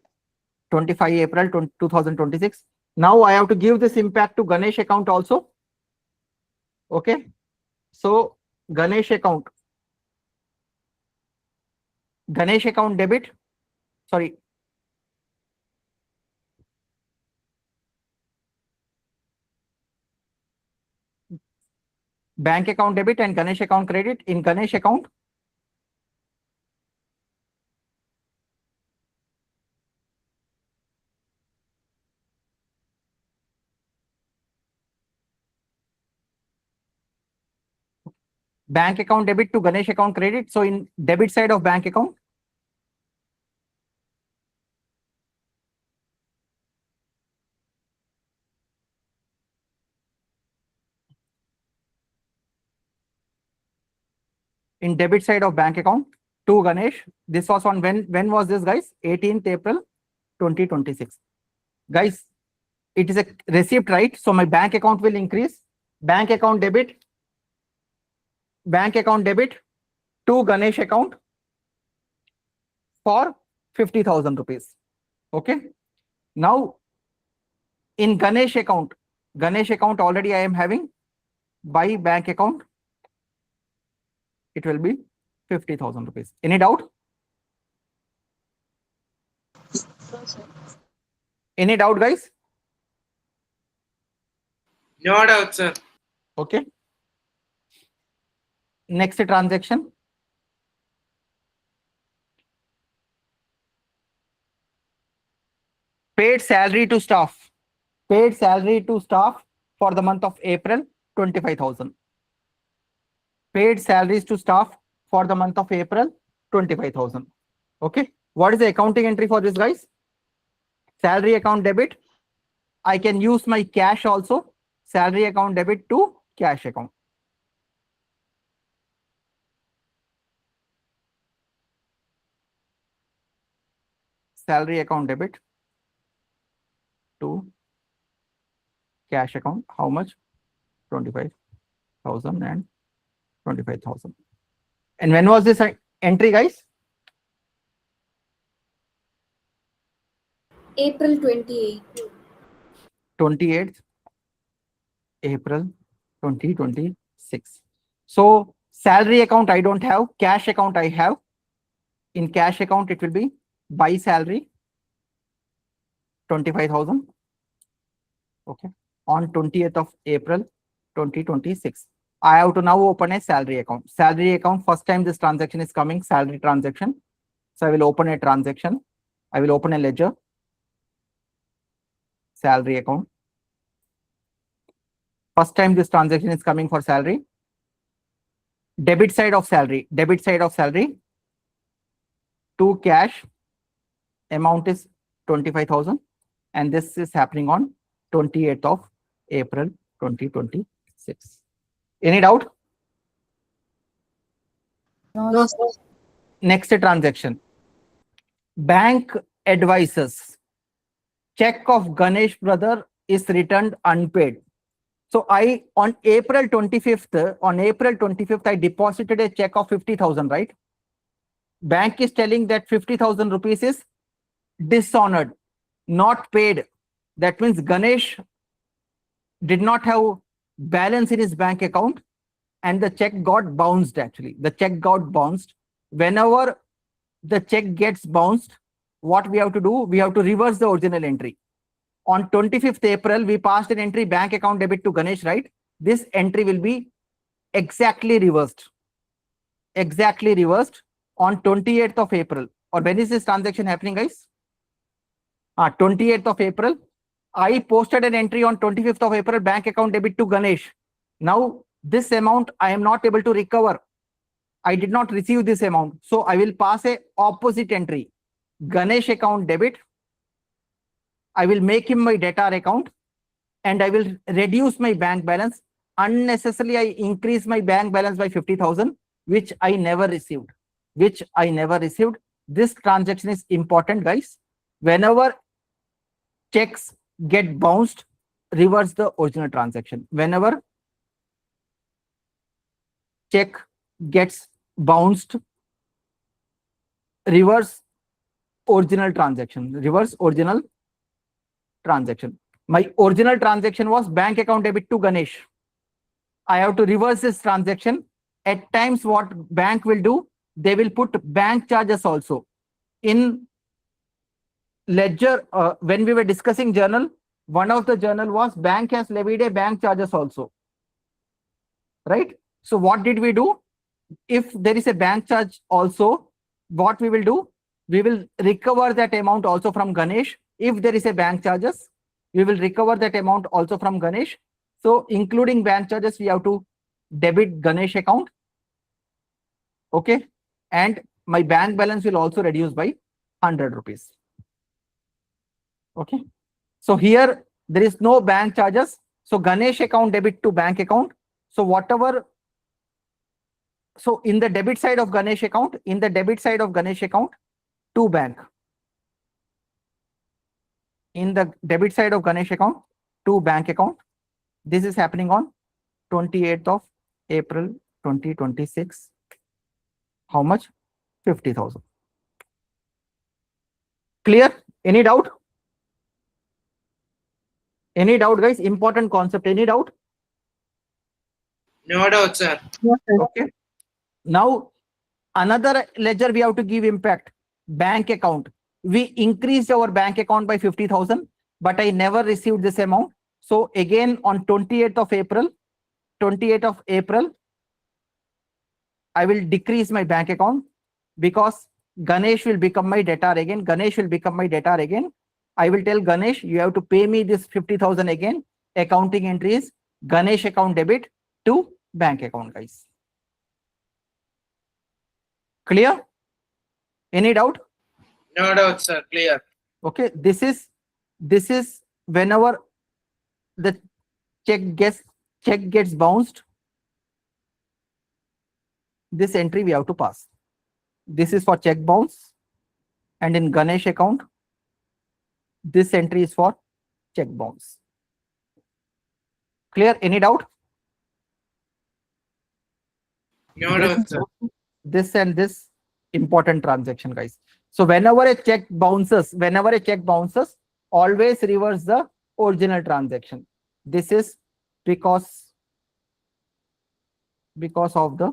25 April 2026. Now I have to give this impact to Ganesh account also. Okay. So Ganesh account. Ganesh account debit. Sorry. Bank account debit and Ganesh account credit. In Ganesh account, bank account debit to Ganesh account credit. So in debit side of bank account, in debit side of bank account to Ganesh. This was on when was this, guys? 18th April 2026. Guys, it is a receipt, right? So my bank account will increase. Bank account debit to Ganesh account for 50,000 rupees. Okay. Now in Ganesh account already I am having by bank account. It will be 50,000 rupees. Any doubt? Any doubt, guys? No doubt, sir. Okay. Next transaction. Paid salary to staff. Paid salary to staff for the month of April, 25,000. Paid salaries to staff for the month of April, 25,000. Okay. What is the accounting entry for this, guys? Salary account debit. I can use my cash also. Salary account debit to cash account. Salary account debit to cash account. How much? 25,000 and 25,000. And when was this entry, guys? April 28th. 28th April 2026. So salary account I don't have, cash account I have. In cash account it will be by salary 25,000. Okay. On 20th of April 2026. I have to now open a salary account. Salary account, first time this transaction is coming, salary transaction. So I will open a transaction. I will open a ledger. Salary account. First time this transaction is coming for salary. Debit side of salary to cash. Amount is 25,000 and this is happening on 28th of April 2026. Any doubt? No, sir. Next transaction. Bank advises. Check of Ganesh brother is returned unpaid. So on April 25th, I deposited a check of 50,000, right? Bank is telling that 50,000 rupees is dishonored, not paid. That means Ganesh did not have balance in his bank account and the check got bounced actually. The check got bounced. Whenever the check gets bounced, what we have to do? We have to reverse the original entry. On 25th April, we passed an entry bank account debit to Ganesh, right? This entry will be exactly reversed. Exactly reversed on 28th of April. Or when is this transaction happening, guys? 28th of April. I posted an entry on 25th of April, bank account debit to Ganesh. Now, this amount I am not able to recover. I did not receive this amount. So I will pass a opposite entry. Ganesh account debit. I will make him my debtor account and I will reduce my bank balance. Unnecessarily, I increase my bank balance by 50,000, which I never received. This transaction is important, guys. Whenever checks get bounced, reverse the original transaction. Whenever check gets bounced, reverse original transaction. My original transaction was bank account debit to Ganesh. I have to reverse this transaction. At times, what bank will do, they will put bank charges also. In ledger, when we were discussing journal, one of the journal was bank has levied a bank charges also. Right? So what did we do? If there is a bank charge also, what we will do? We will recover that amount also from Ganesh. If there is a bank charges, we will recover that amount also from Ganesh. So including bank charges, we have to debit Ganesh account. Okay. And my bank balance will also reduce by 100 rupees. Okay. So here there is no bank charges. So Ganesh account debit to bank account. So whatever So in the debit side of Ganesh account, to bank. In the debit side of Ganesh account, to bank account. This is happening on 28th of April 2026. How much? 50,000. Clear? Any doubt? Any doubt, guys? Important concept. Any doubt? No doubt, sir. Okay. Now, another ledger we have to give impact. Bank account. We increased our bank account by 50,000, but I never received this amount. So again, on 28th of April, I will decrease my bank account because Ganesh will become my debtor again. I will tell Ganesh, you have to pay me this 50,000 again. Accounting entry is Ganesh account debit to bank account, guys. Clear? Any doubt? No doubt, sir. Clear. Okay, this is whenever the check gets bounced, this entry we have to pass. This is for check bounce, and in Ganesh account, this entry is for check bounce. Clear? Any doubt? No doubt, sir. This and this important transaction, guys. So whenever a check bounces, always reverse the original transaction. This is because of the,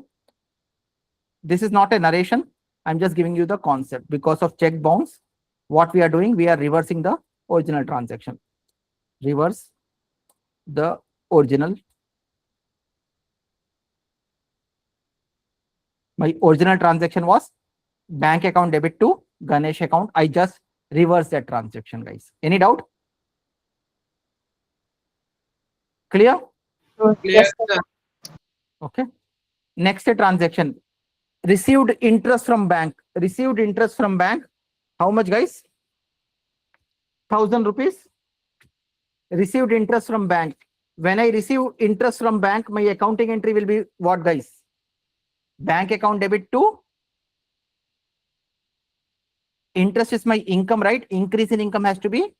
this is not a narration. I'm just giving you the concept. Because of check bounce, what we are doing, we are reversing the original transaction. Reverse the original. My original transaction was bank account debit to Ganesh account. I just reverse that transaction, guys. Any doubt? Clear? Clear, Yes, sir. Okay. Next transaction. Received interest from bank. How much, guys? 1,000 rupees. Received interest from bank. When I receive interest from bank, my accounting entry will be what, guys? Bank account debit to interest is my income, right? Increase in income has to be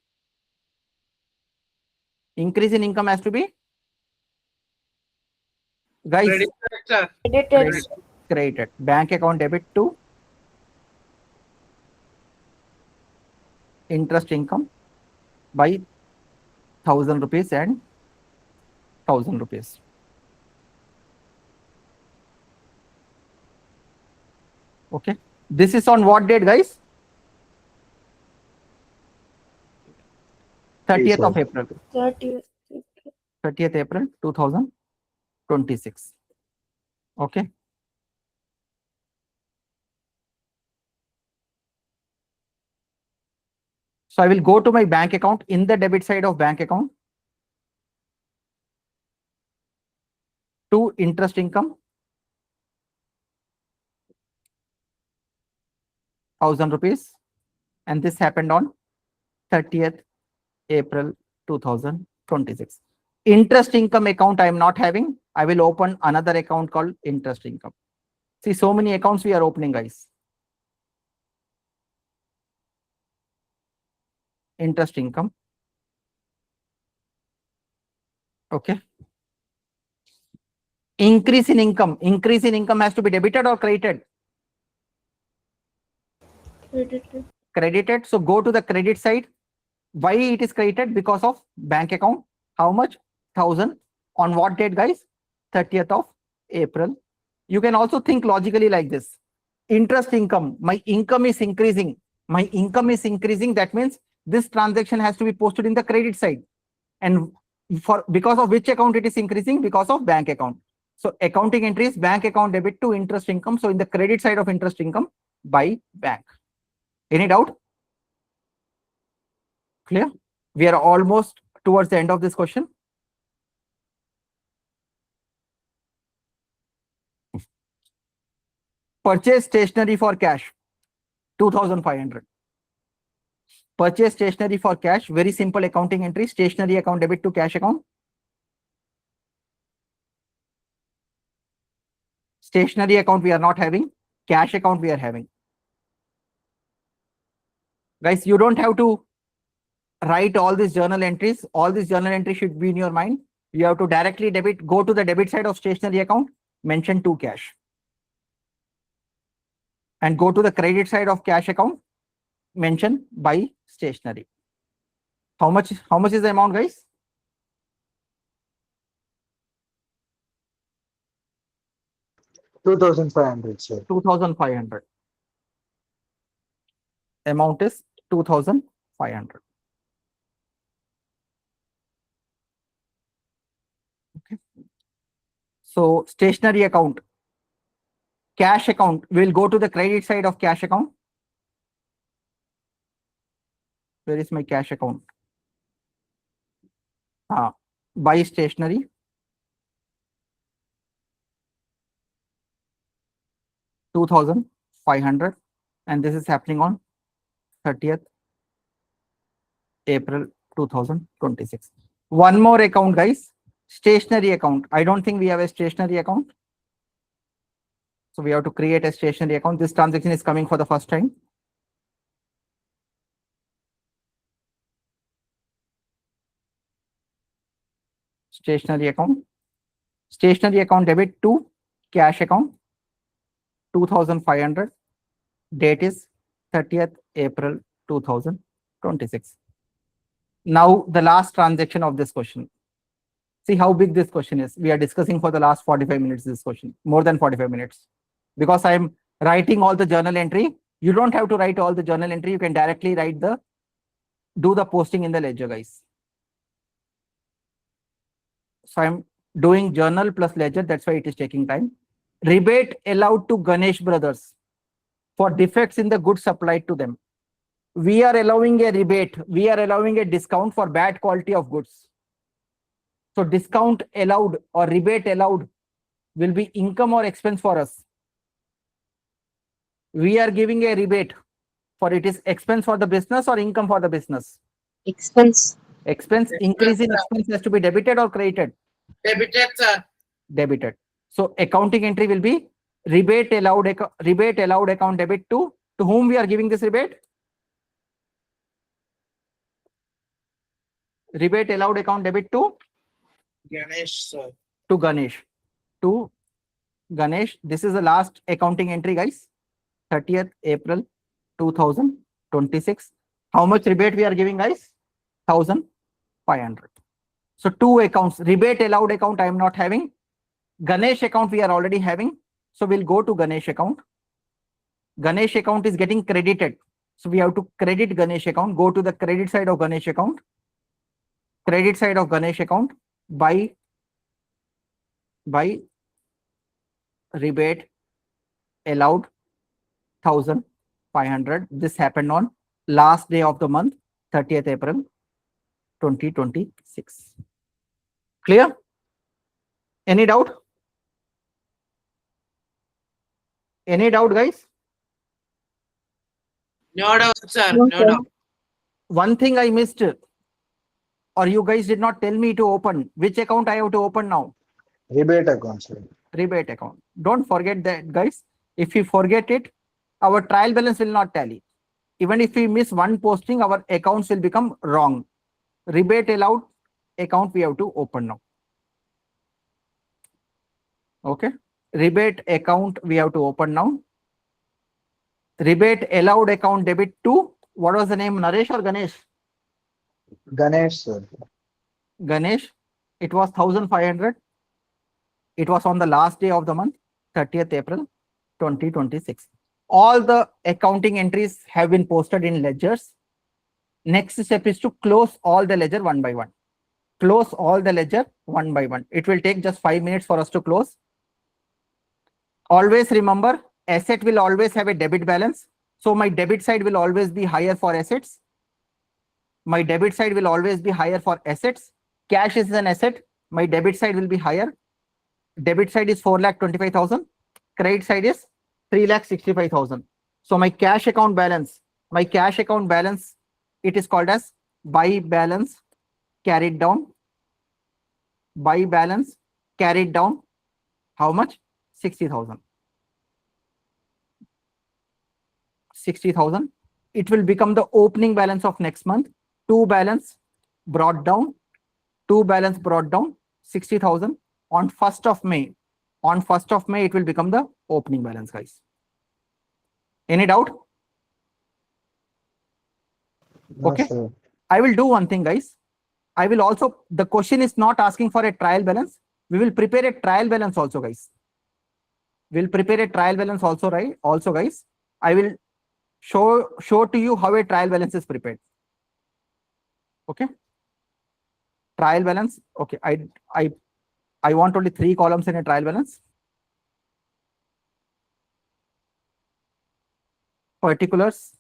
guys, Credit, sir. Credited. created. Bank account debit to interest income by 1,000 rupees and 1,000 rupees. Okay. This is on what date, guys? 30th of April. 30th April 2026. Okay. So I will go to my bank account. In the debit side of bank account, to interest income, 1,000 rupees. And this happened on 30th April 2026. Interest income account I am not having. I will open another account called interest income. See, so many accounts we are opening, guys. Interest income. Okay. Increase in income. Increase in income has to be debited or credited? Credited. Credited. So go to the credit side. Why it is credited? Because of bank account. How much? 1,000. On what date, guys? 30th of April. You can also think logically like this. Interest income. My income is increasing. That means this transaction has to be posted in the credit side. And because of which account it is increasing? Because of bank account. So accounting entry is bank account debit to interest income. So in the credit side of interest income by bank. Any doubt? Clear? We are almost towards the end of this question. Purchase stationery for cash, 2,500. Purchase stationery for cash, very simple accounting entry, stationery account debit to cash account. Stationery account we are not having. Cash account we are having. Guys, you don't have to write all these journal entries. All these journal entries should be in your mind. You have to directly go to the debit side of stationery account, mention to cash. And go to the credit side of cash account, mention buy stationery. How much is the amount, guys? $2,500, sir. 2,500. Amount is 2,500. Okay. So stationery account, cash account, will go to the credit side of cash account. Where is my cash account? Buy stationery. $2,500, and this is happening on 30th April 2026. One more account, guys. Stationery account. I don't think we have a stationery account. So we have to create a stationery account. This transaction is coming for the first time. Stationery account. Stationery account debit to cash account. 2,500. Date is 30th April 2026. Now the last transaction of this question. See how big this question is. We are discussing for the last 45 minutes this question, more than 45 minutes. Because I am writing all the journal entry. You don't have to write all the journal entry. You can directly do the posting in the ledger, guys. So I'm doing journal plus ledger. That's why it is taking time. Rebate allowed to Ganesh Brothers for defects in the goods supplied to them. We are allowing a rebate. We are allowing a discount for bad quality of goods. So discount allowed or rebate allowed will be income or expense for us. We are giving a rebate for it is expense for the business or income for the business. Expense. Expense, increase in expense has to be debited or credited? Debited, sir. Debited. So accounting entry will be rebate allowed account debit to whom we are giving this rebate? Rebate allowed account debit to Ganesh, sir. to Ganesh. To Ganesh. This is the last accounting entry, guys. 30th April 2026. How much rebate we are giving, guys? 1,500. So two accounts. Rebate allowed account I am not having. Ganesh account we are already having. So we'll go to Ganesh account. Ganesh account is getting credited. So we have to credit Ganesh account. Go to the credit side of Ganesh account. Credit side of Ganesh account. By rebate allowed 1,500. This happened on last day of the month, 30th April 2026. Clear? Any doubt? Any doubt, guys? No doubt, sir. No, No sir. doubt. One thing I missed, or you guys did not tell me to open. Which account I have to open now? Rebate account, sir. Rebate account. Don't forget that, guys. If you forget it, our trial balance will not tally. Even if we miss one posting, our accounts will become wrong. Rebate allowed account we have to open now. Okay. Rebate account we have to open now. Rebate allowed account debit to, what was the name, Naresh or Ganesh? Ganesh, sir. Ganesh. It was 1,500. It was on the last day of the month, 30th April 2026. All the accounting entries have been posted in ledgers. Next step is to close all the ledger one by one. Close all the ledger one by one. It will take just 5 minutes for us to close. Always remember, asset will always have a debit balance. So my debit side will always be higher for assets. My debit side will always be higher for assets. Cash is an asset. My debit side will be higher. Debit side is 4,25,000. Credit side is 3,65,000. So my cash account balance, it is called as buy balance carried down. Buy balance carried down. How much? 60,000. 60,000. It will become the opening balance of next month. Two balance brought down. 60,000 on 1st of May. On 1st of May, it will become the opening balance, guys. Any doubt? No, Okay. sir. I will do one thing, guys. I will also, the question is not asking for a trial balance. We will prepare a trial balance also, guys. We'll prepare a trial balance also, right? Also, guys, I will show to you how a trial balance is prepared. Okay. Trial balance. Okay. I want only 3 columns in a trial balance. Particulars.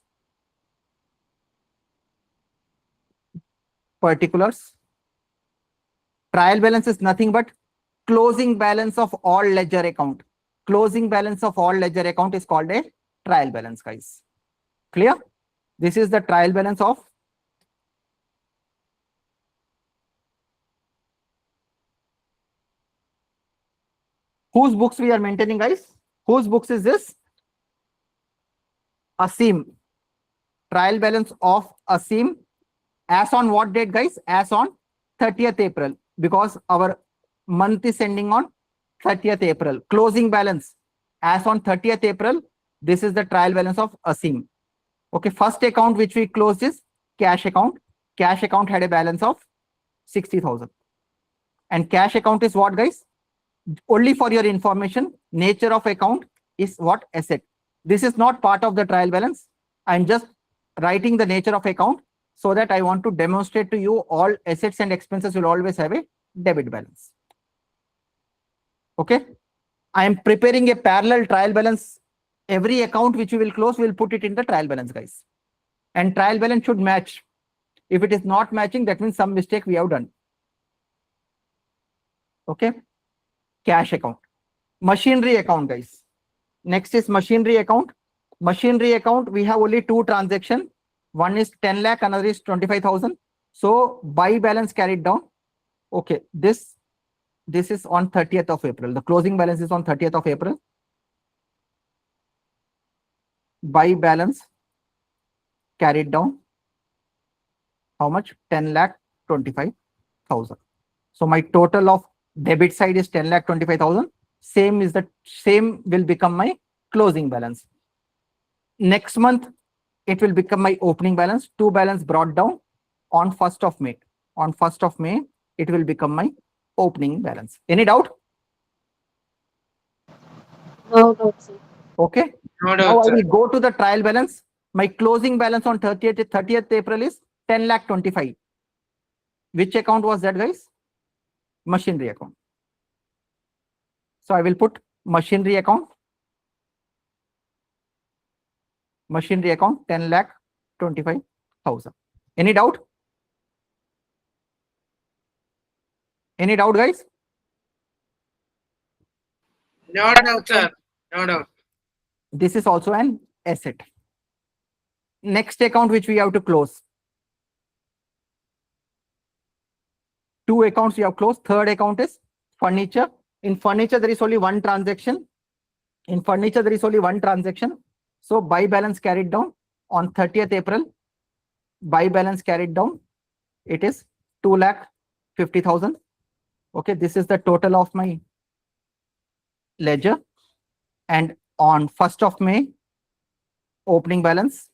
Trial balance is nothing but closing balance of all ledger account. Closing balance of all ledger account is called a trial balance, guys. Clear? This is the trial balance of whose books we are maintaining, guys? Whose books is this? Asim. Trial balance of Asim. As on what date, guys? As on 30th April. Because our month is ending on 30th April. Closing balance. As on 30th April, this is the trial balance of Asim. Okay, first account which we closed is cash account. Cash account had a balance of 60,000. And cash account is what, guys? Only for your information, nature of account is what? Asset. This is not part of the trial balance. I'm just writing the nature of account so that I want to demonstrate to you all assets and expenses will always have a debit balance. Okay. I am preparing a parallel trial balance. Every account which we will close, we'll put it in the trial balance, guys. And trial balance should match. If it is not matching, that means some mistake we have done. Okay. Cash account. Machinery account, guys. Next is machinery account. Machinery account, we have only 2 transactions. One is 10 lakh, another is 25,000. So buy balance carried down. Okay, this is on 30th of April. The closing balance is on 30th of April. Buy balance carried down. How much? 10 lakh 25,000. So my total of debit side is 10 lakh 25,000. Same will become my closing balance. Next month, it will become my opening balance. 2 balance brought down on 1st of May. On 1st of May, it will become my opening balance. Any doubt? No doubt, sir. Okay. No Now doubt, I sir. will go to the trial balance. My closing balance on 30th April is 10 lakh 25. Which account was that, guys? Machinery account. So I will put machinery account. Machinery account 10 lakh 25,000. Any doubt? Any doubt, guys? No doubt, sir. No doubt. This is also an asset. Next account which we have to close. 2 accounts we have closed. Third account is furniture. In furniture, there is only 1 transaction. So buy balance carried down on 30th April. Buy balance carried down. It is 2,50,000. Okay, this is the total of my ledger. And on 1st of May, opening balance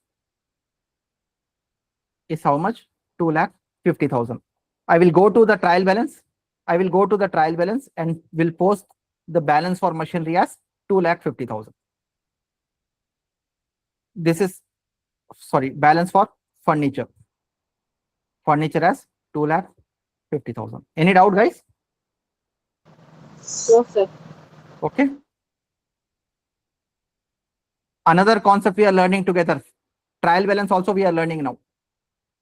is how much? 2,50,000. I will go to the trial balance. And will post the balance for machinery as 2,50,000. This is, sorry, balance for furniture. Furniture as 2,50,000. Any doubt, guys? No, sir. Okay. Another concept we are learning together. Trial balance also we are learning now.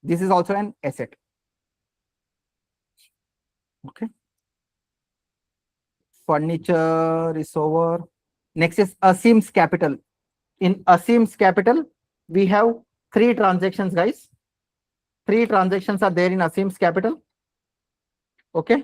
This is also an asset. Okay. Furniture is over. Next is Asim's capital. In Asim's capital, we have 3 transactions, guys. 3 transactions are there in Asim's capital. Okay.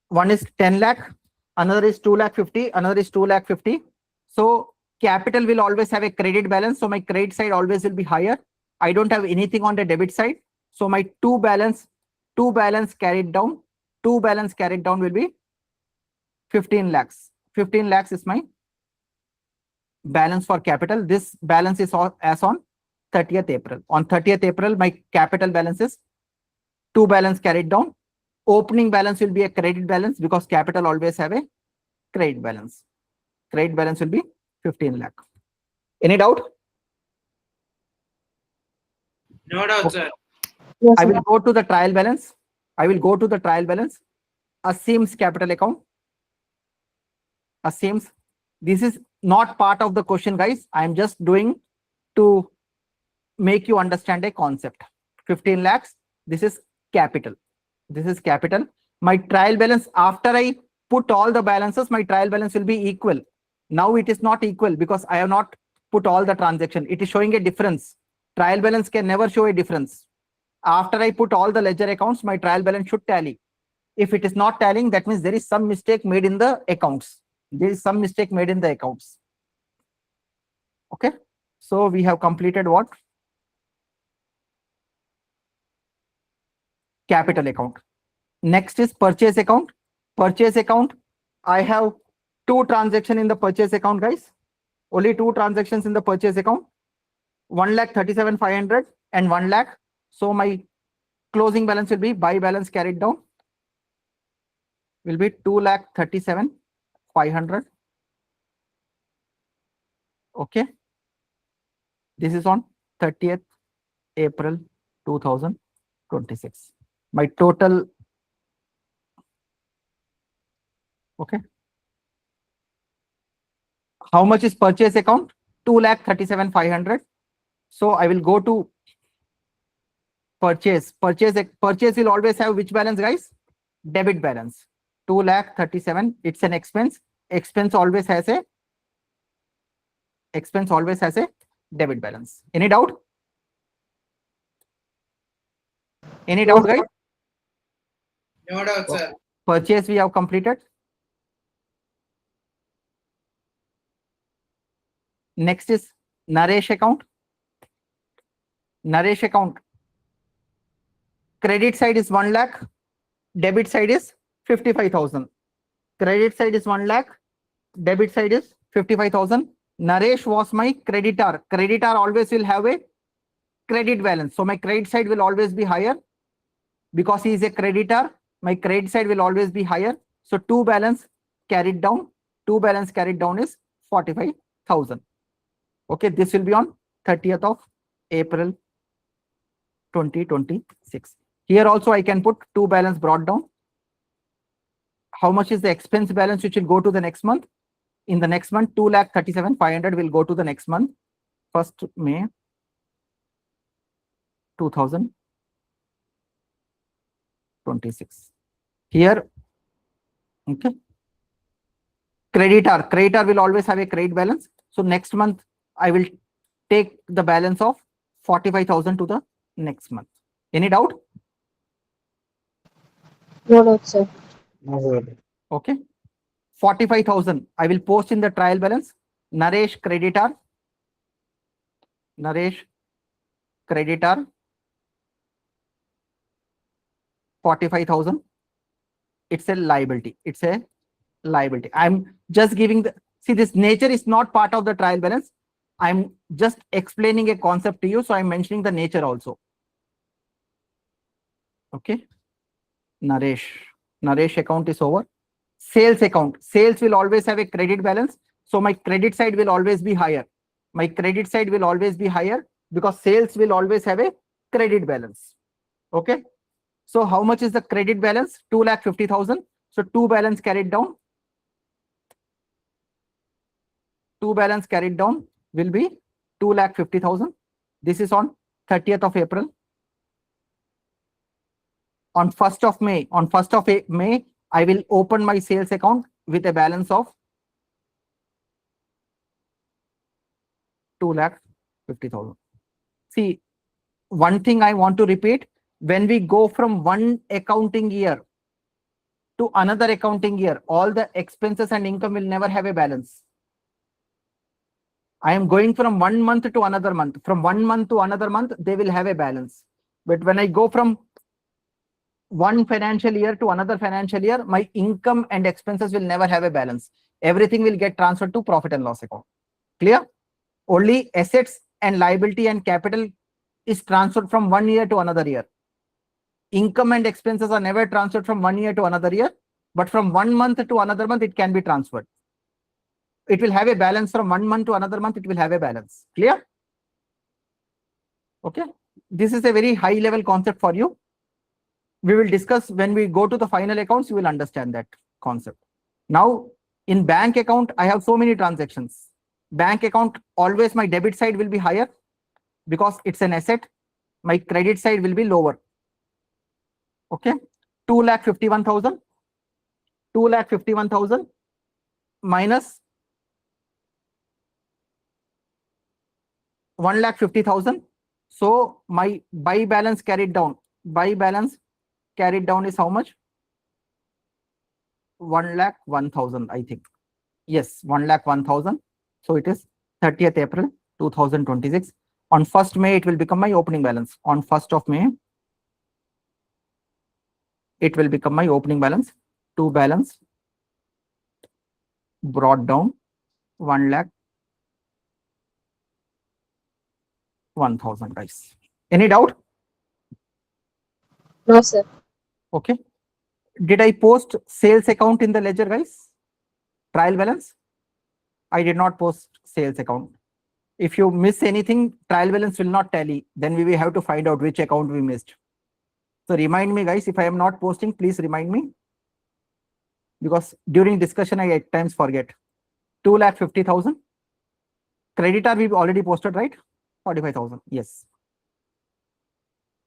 One is 10 lakh. another is 2,50,000, another is 2,50,000. So capital will always have a credit balance. So my credit side always will be higher. I don't have anything on the debit side. So my two balance carried down will be 15 lakhs. 15 lakhs is my balance for capital. This balance is as on 30th April. On 30th April, my capital balance is two balance carried down. Opening balance will be a credit balance because capital always have a credit balance. Credit balance will be 15 lakh. Any doubt? No doubt, sir. Yes, I sir. will go to the trial balance. Assumes capital account. Assumes. This is not part of the question, guys. I am just doing to make you understand a concept. 15 lakhs. This is capital. This is capital. My trial balance, after I put all the balances, my trial balance will be equal. Now it is not equal because I have not put all the transaction. It is showing a difference. Trial balance can never show a difference. After I put all the ledger accounts, my trial balance should tally. If it is not tallying, that means there is some mistake made in the accounts. There is some mistake made in the accounts. Okay. So we have completed what? Capital account. Next is purchase account. Purchase account. I have two transactions in the purchase account, guys. Only two transactions in the purchase account. 1,37,500 and 1 lakh. So my closing balance will be buy balance carried down. Will be 2,37,500. Okay. This is on 30th April 2026. My total. Okay. How much is purchase account? 2,37,500. So I will go to purchase. Purchase will always have which balance, guys? Debit balance. 2,37,000. It's an expense. Expense always has a debit balance. Any doubt? Any doubt, guys? No doubt, sir. Purchase we have completed. Next is Naresh account. Naresh account. Credit side is 1 lakh. Debit side is 55,000. Credit side is 1 lakh. Debit side is 55,000. Naresh was my creditor. Creditor always will have a credit balance. So my credit side will always be higher because he is a creditor. My credit side will always be higher. So two balance carried down. Two balance carried down is 45,000. Okay, this will be on 30th of April 2026. Here also I can put two balance brought down. How much is the expense balance which will go to the next month? In the next month, 2,37,500 will go to the next month. 1st May 2026. Here, okay. Creditor will always have a credit balance. So next month, I will take the balance of 45,000 to the next month. Any doubt? No doubt, sir. No, sir. Okay. 45,000. I will post in the trial balance. Naresh creditor. 45,000. It's a liability. I'm just giving this nature is not part of the trial balance. I'm just explaining a concept to you. So I'm mentioning the nature also. Okay. Naresh account is over. Sales account. Sales will always have a credit balance. So my credit side will always be higher. Because sales will always have a credit balance. Okay. So how much is the credit balance? 2,50,000. So two balance carried down. Two balance carried down will be 2,50,000. This is on 30th of April. On 1st of May, I will open my sales account with a balance of 2,50,000. See, one thing I want to repeat, when we go from one accounting year to another accounting year, all the expenses and income will never have a balance. I am going from 1 month to another month. From 1 month to another month, they will have a balance. But when I go from one financial year to another financial year, my income and expenses will never have a balance. Everything will get transferred to profit and loss account. Clear? Only assets and liability and capital is transferred from 1 year to another year. Income and expenses are never transferred from 1 year to another year, but from 1 month to another month, it can be transferred. It will have a balance from 1 month to another month, it will have a balance. Clear? Okay. This is a very high level concept for you. We will discuss when we go to the final accounts, you will understand that concept. Now, in bank account, I have so many transactions. Bank account, always my debit side will be higher because it's an asset. My credit side will be lower. Okay. 2,51,000. 2,51,000 minus 1,50,000. So my buy balance carried down. Buy balance carried down is how much? 1,01,000, I think. Yes, 1,01,000. So it is 30th April 2026. On 1st May, it will become my opening balance. On 1st of May, it will become my opening balance. To balance brought down 1,01,000, guys. Any doubt? No, sir. Okay. Did I post sales account in the ledger, guys? Trial balance? I did not post sales account. If you miss anything, trial balance will not tally. Then we will have to find out which account we missed. So remind me, guys, if I am not posting, please remind me. Because during discussion, I at times forget. 2,50,000. Creditor we've already posted, right? 45,000. Yes.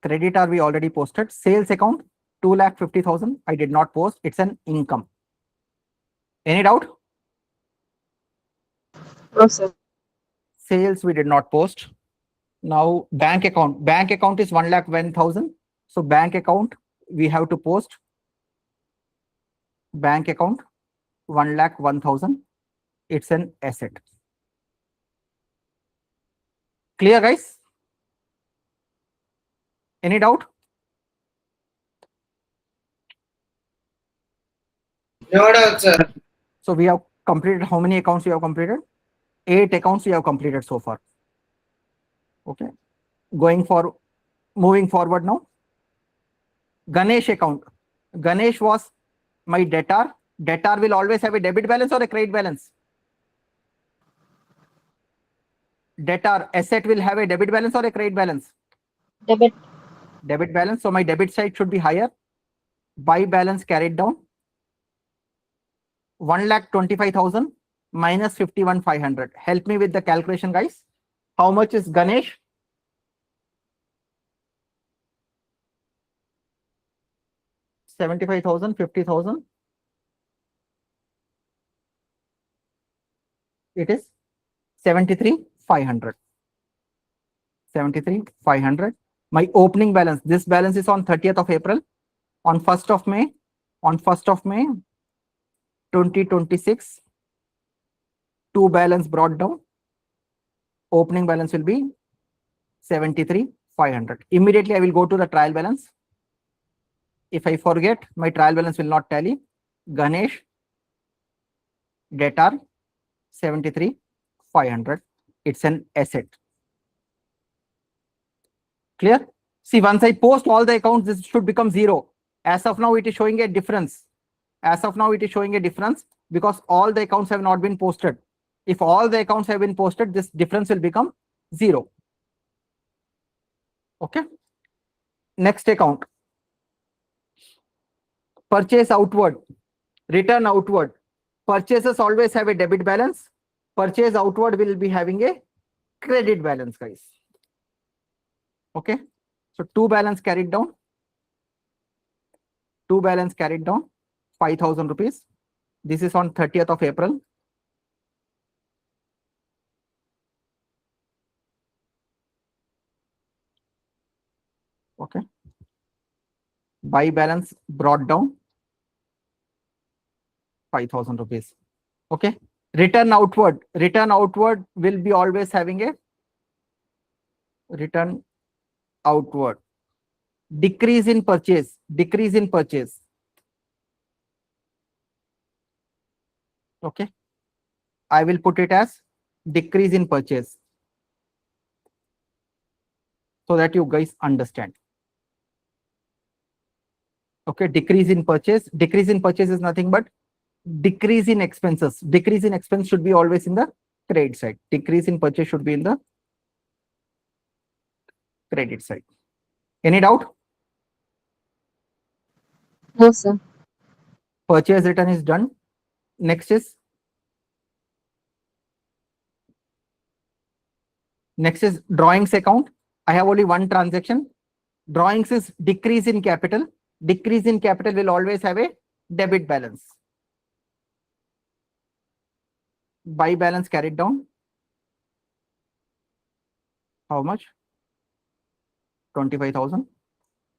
Creditor we already posted. Sales account 2,50,000. I did not post. It's an income. Any doubt? No, sir. Sales we did not post. Now bank account. Bank account is 1,01,000. So bank account we have to post. Bank account 1,01,000. It's an asset. Clear, guys? Any doubt? No doubt, sir. So we have completed how many accounts we have completed? 8 accounts we have completed so far. Okay. Moving forward now. Ganesh account. Ganesh was my debtor. Debtor will always have a debit balance or a credit balance. Debtor asset will have a debit balance or a credit balance. Debit. Debit balance. So my debit side should be higher. Buy balance carried down. 1,25,000 minus 51,500. Help me with the calculation, guys. How much is Ganesh? $75,000, 50,000. It is 73,500. 73,500. My opening balance. This balance is on 30th of April. On 1st of May. On 1st of May 2026. To balance brought down. Opening balance will be 73,500. Immediately I will go to the trial balance. If I forget, my trial balance will not tally. Ganesh, debtor, 73,500. It's an asset. Clear? See, once I post all the accounts, this should become 0. As of now, it is showing a difference. As of now, it is showing a difference because all the accounts have not been posted. If all the accounts have been posted, this difference will become 0. Okay. Next account. Purchase outward, return outward. Purchases always have a debit balance. Purchase outward will be having a credit balance, guys. Okay. So to balance carried down. To balance carried down 5,000 rupees. This is on 30th of April. Okay. Buy balance brought down 5,000 rupees. Okay. Return outward will be always having a return outward. Decrease in purchase. Okay. I will put it as decrease in purchase so that you guys understand. Okay. Decrease in purchase is nothing but decrease in expenses. Decrease in expense should be always in the credit side. Decrease in purchase should be in the credit side. Any doubt? No, sir. Purchase return is done. Next is drawings account. I have only one transaction. Drawings is decrease in capital. Decrease in capital will always have a debit balance. Buy balance carried down. How much? 25,000.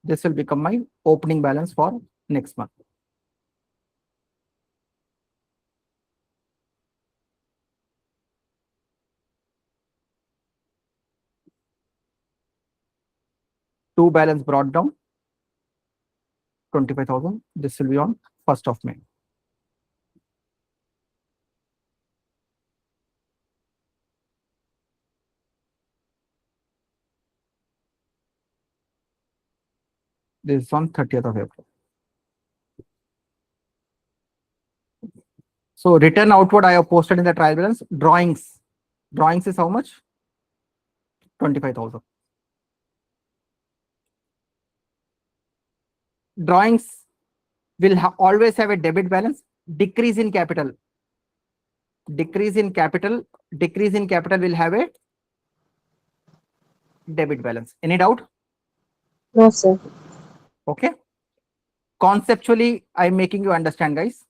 This will become my opening balance for next month. Two balance brought down. 25,000. This will be on 1st of May. This is on 30th of April. So return outward I have posted in the trial balance. Drawings is how much? 25,000. Drawings will always have a debit balance. Decrease in capital will have a debit balance. Any doubt? No, sir. Okay. Conceptually, I'm making you understand, guys.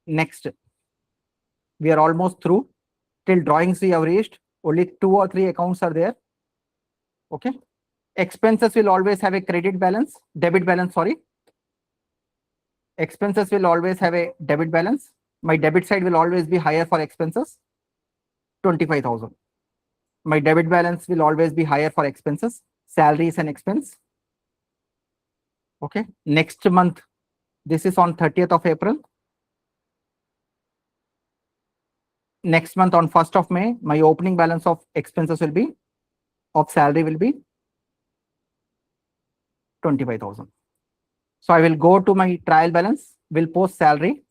Next, we are almost through. Till drawings we have reached. Only 2 or 3 accounts are there. Okay. Expenses will always have a debit balance. Expenses will always have a debit balance. My debit side will always be higher for expenses. 25,000. My debit balance will always be higher for expenses. Salaries and expense. Okay. Next month, this is on 30th of April. Next month on 1st of May, my opening balance of expenses will be, of salary will be 25,000. So I will go to my trial balance, will post salary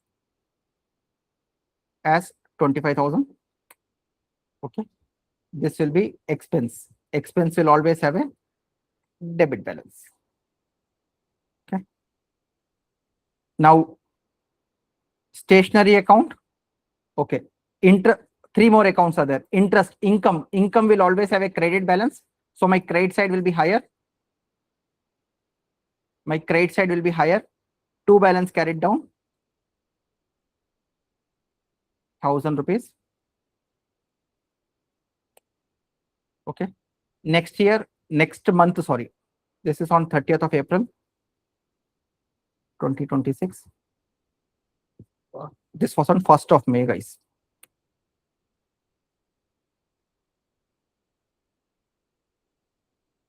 as 25,000. Okay. This will be expense. Expense will always have a debit balance. Okay. Now, stationery account. Okay. 3 more accounts are there. Interest, income will always have a credit balance. So my credit side will be higher. 2 balance carried down. 1,000 rupees. Okay. Next month, sorry. This is on 30th of April, 2026. This was on 1st of May, guys.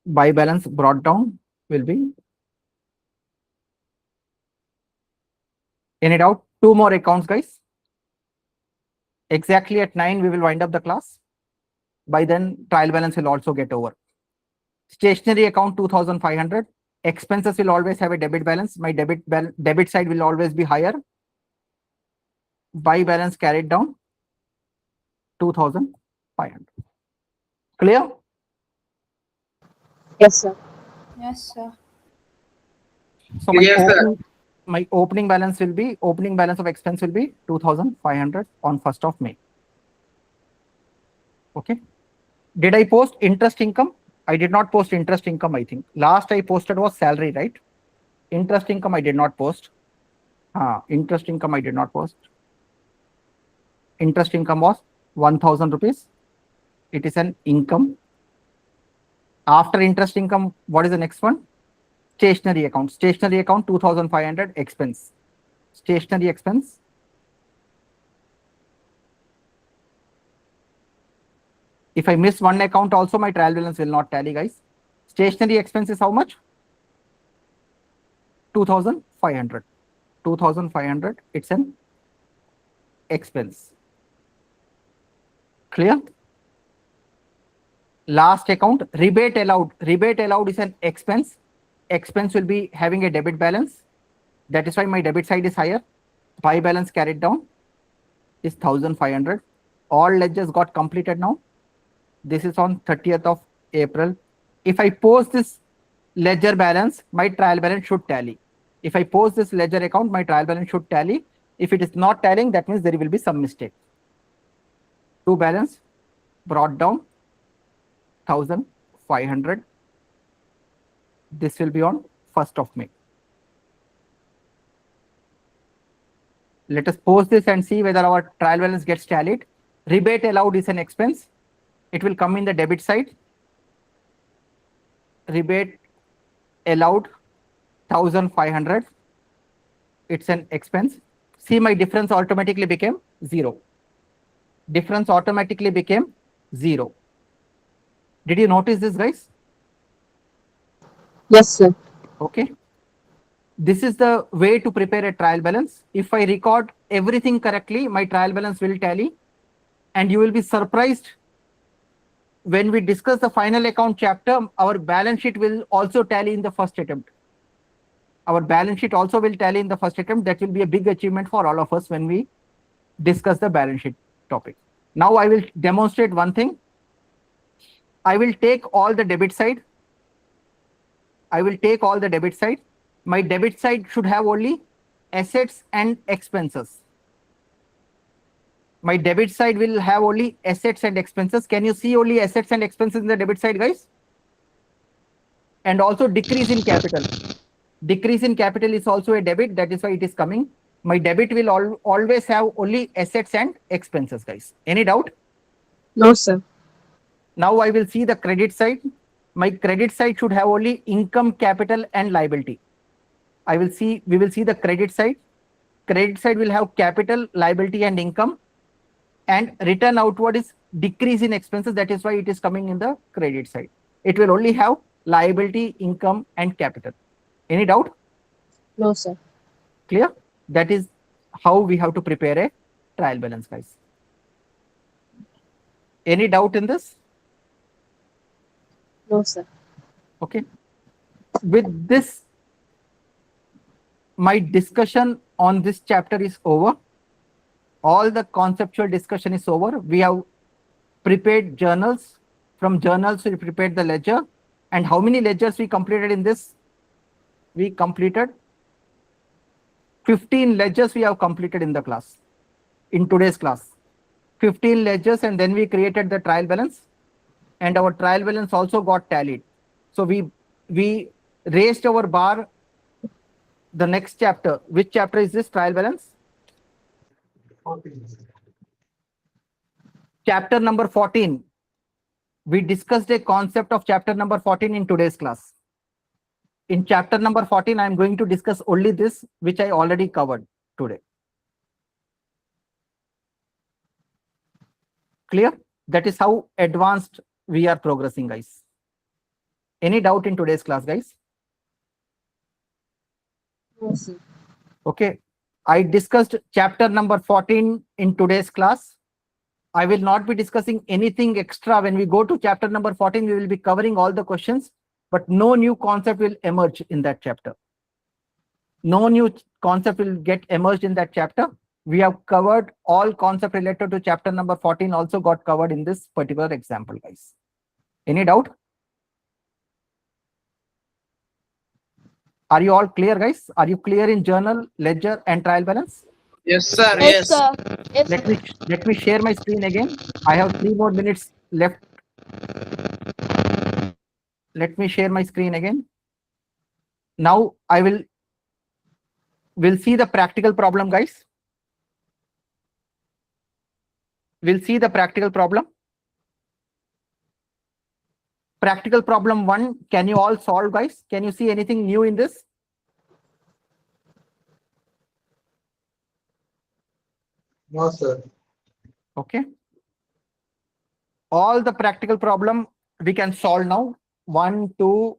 Buy balance brought down will be. Any doubt? 2 more accounts, guys. Exactly at 9, we will wind up the class. By then, trial balance will also get over. Stationery account 2,500. Expenses will always have a debit balance. My debit side will always be higher. Buy balance carried down 2,500. Clear? Yes, sir. Yes, sir. So my opening balance of expense will be 2,500 on 1st of May. Okay. Did I post interest income? I did not post interest income, I think. Last I posted was salary, right? Interest income I did not post. Interest income I did not post. Interest income was 1,000 rupees. It is an income. After interest income, what is the next one? Stationery account. Stationery account 2500 expense. Stationery expense. If I miss one account also, my trial balance will not tally, guys. Stationery expense is how much? 2500. 2500. It's an expense. Clear? Last account, rebate allowed. Rebate allowed is an expense. Expense will be having a debit balance. That is why my debit side is higher. Buy balance carried down is 1500. All ledgers got completed now. This is on 30th of April. If I post this ledger balance, my trial balance should tally. If I post this ledger account, my trial balance should tally. If it is not tallying, that means there will be some mistake. To balance brought down 1500. This will be on 1st of May. Let us post this and see whether our trial balance gets tallied. Rebate allowed is an expense. It will come in the debit side. Rebate allowed 1500. It's an expense. See, my difference automatically became 0. Difference automatically became 0. Did you notice this, guys? Yes, sir. Okay. This is the way to prepare a trial balance. If I record everything correctly, my trial balance will tally, and you will be surprised when we discuss the final account chapter, our balance sheet will also tally in the first attempt. Our balance sheet also will tally in the first attempt. That will be a big achievement for all of us when we discuss the balance sheet topic. Now I will demonstrate one thing. I will take all the debit side. I will take all the debit side. My debit side should have only assets and expenses. My debit side will have only assets and expenses. Can you see only assets and expenses in the debit side, guys? And also decrease in capital. Decrease in capital is also a debit. That is why it is coming. My debit will always have only assets and expenses, guys. Any doubt? No, sir. Now I will see the credit side. My credit side should have only income, capital, and liability. We will see the credit side. Credit side will have capital, liability, and income. And return outward is decrease in expenses. That is why it is coming in the credit side. It will only have liability, income, and capital. Any doubt? No, sir. Clear? That is how we have to prepare a trial balance, guys. Any doubt in this? No, sir. Okay. With this, my discussion on this chapter is over. All the conceptual discussion is over. We have prepared journals. From journals, we prepared the ledger. And how many ledgers we completed in this? We completed 15 ledgers we have completed in the class, in today's class. 15 ledgers, and then we created the trial balance. And our trial balance also got tallied. So we raised our bar. The next chapter, which chapter is this trial balance? Chapter number 14. We discussed a concept of chapter number 14 in today's class. In chapter number 14, I am going to discuss only this, which I already covered today. Clear? That is how advanced we are progressing, guys. Any doubt in today's class, guys? No, sir. Okay. I discussed chapter number 14 in today's class. I will not be discussing anything extra. When we go to chapter number 14, we will be covering all the questions, but no new concept will emerge in that chapter. No new concept will get emerged in that chapter. We have covered all concepts related to chapter number 14 also got covered in this particular example, guys. Any doubt? Are you all clear, guys? Are you clear in journal, ledger, and trial balance? Yes, sir. Yes, sir. Yes, Let sir. me share my screen again. I have 3 more minutes left. Let me share my screen again. Now we'll see the practical problem, guys. We'll see the practical problem. practical problem 1, can you all solve, guys? Can you see anything new in this? No, sir. Okay. All the practical problem we can solve now. 1, 2,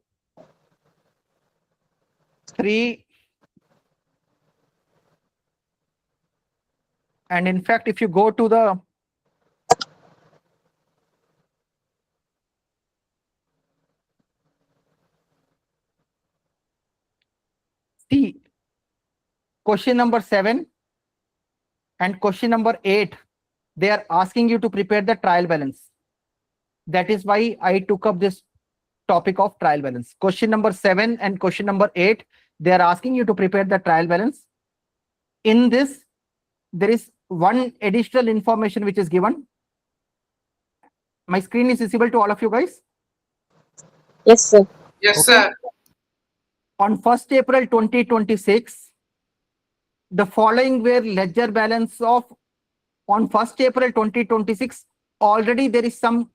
3. And in fact, if you go to the see, question number 7 and question number 8, they are asking you to prepare the trial balance. That is why I took up this topic of trial balance. Question number 7 and question number 8, they are asking you to prepare the trial balance. In this, there is one additional information which is given. My screen is visible to all of you guys. Yes, sir. Yes, Okay. sir. On 1st April 2026, the following were ledger balance of, on 1st April 2026, already there is some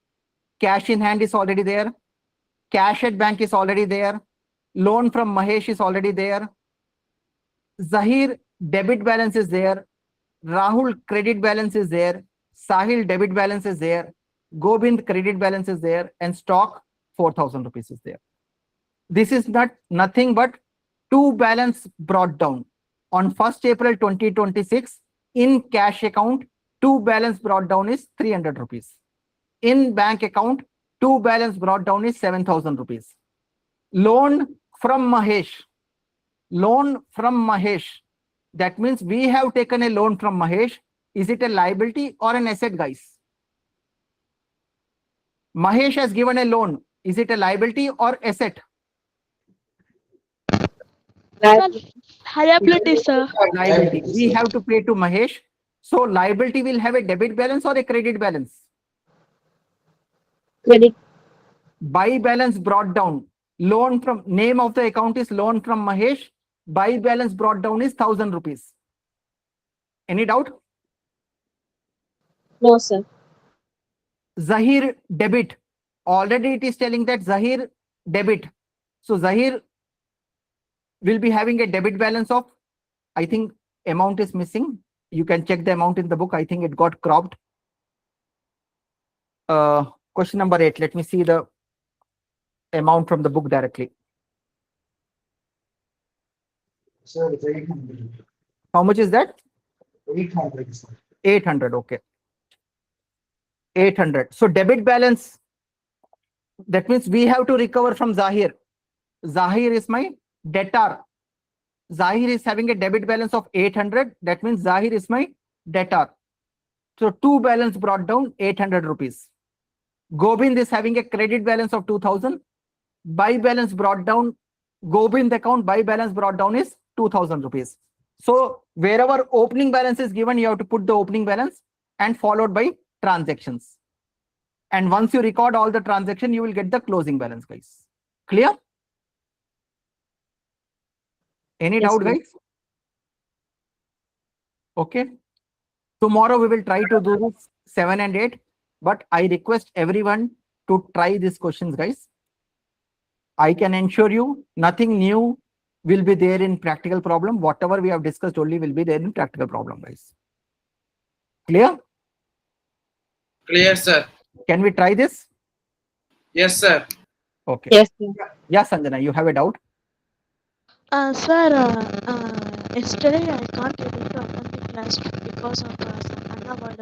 cash in hand is already there. Cash at bank is already there. Loan from Mahesh is already there. Zahir debit balance is there. Rahul credit balance is there. Sahil debit balance is there. Gobind credit balance is there. And stock 4,000 rupees is there. This is nothing but two balance brought down. On 1st April 2026, in cash account, two balance brought down is 300 rupees. In bank account, two balance brought down is 7,000 rupees. Loan from Mahesh. Loan from Mahesh. That means we have taken a loan from Mahesh. Is it a liability or an asset, guys? Mahesh has given a loan. Is it a liability or asset? Sir, liability, sir. Liability. We have to pay to Mahesh. So liability will have a debit balance or a credit balance. Credit. Buy balance brought down. Loan from, name of the account is loan from Mahesh. Buy balance brought down is 1,000 rupees. Any doubt? No, sir. Zahir debit. Already it is telling that Zahir debit. So Zahir will be having a debit balance of, I think amount is missing. You can check the amount in the book. I think it got cropped. Question number 8. Let me see the amount from the book directly. Sir, it's 800. How much is that? 800, sir. 800. Okay. 800. So debit balance. That means we have to recover from Zahir. Zahir is my debtor. Zahir is having a debit balance of 800. That means Zahir is my debtor. So two balance brought down 800 rupees. Gobind is having a credit balance of 2,000. Buy balance brought down, Gobind account buy balance brought down is 2,000 rupees. So wherever opening balance is given, you have to put the opening balance and followed by transactions. And once you record all the transaction, you will get the closing balance, guys. Clear? Any Yes, doubt, sir. guys? Okay. Tomorrow we will try to do this 7 and 8, but I request everyone to try these questions, guys. I can ensure you nothing new will be there in practical problem. Whatever we have discussed only will be there in practical problem, guys. Clear? Clear, sir. Can we try this? Yes, sir. Okay. Yes, sir. Yeah, Sanjana, you have a doubt? Sir, yesterday I can't able to attend the class because of some unavoidable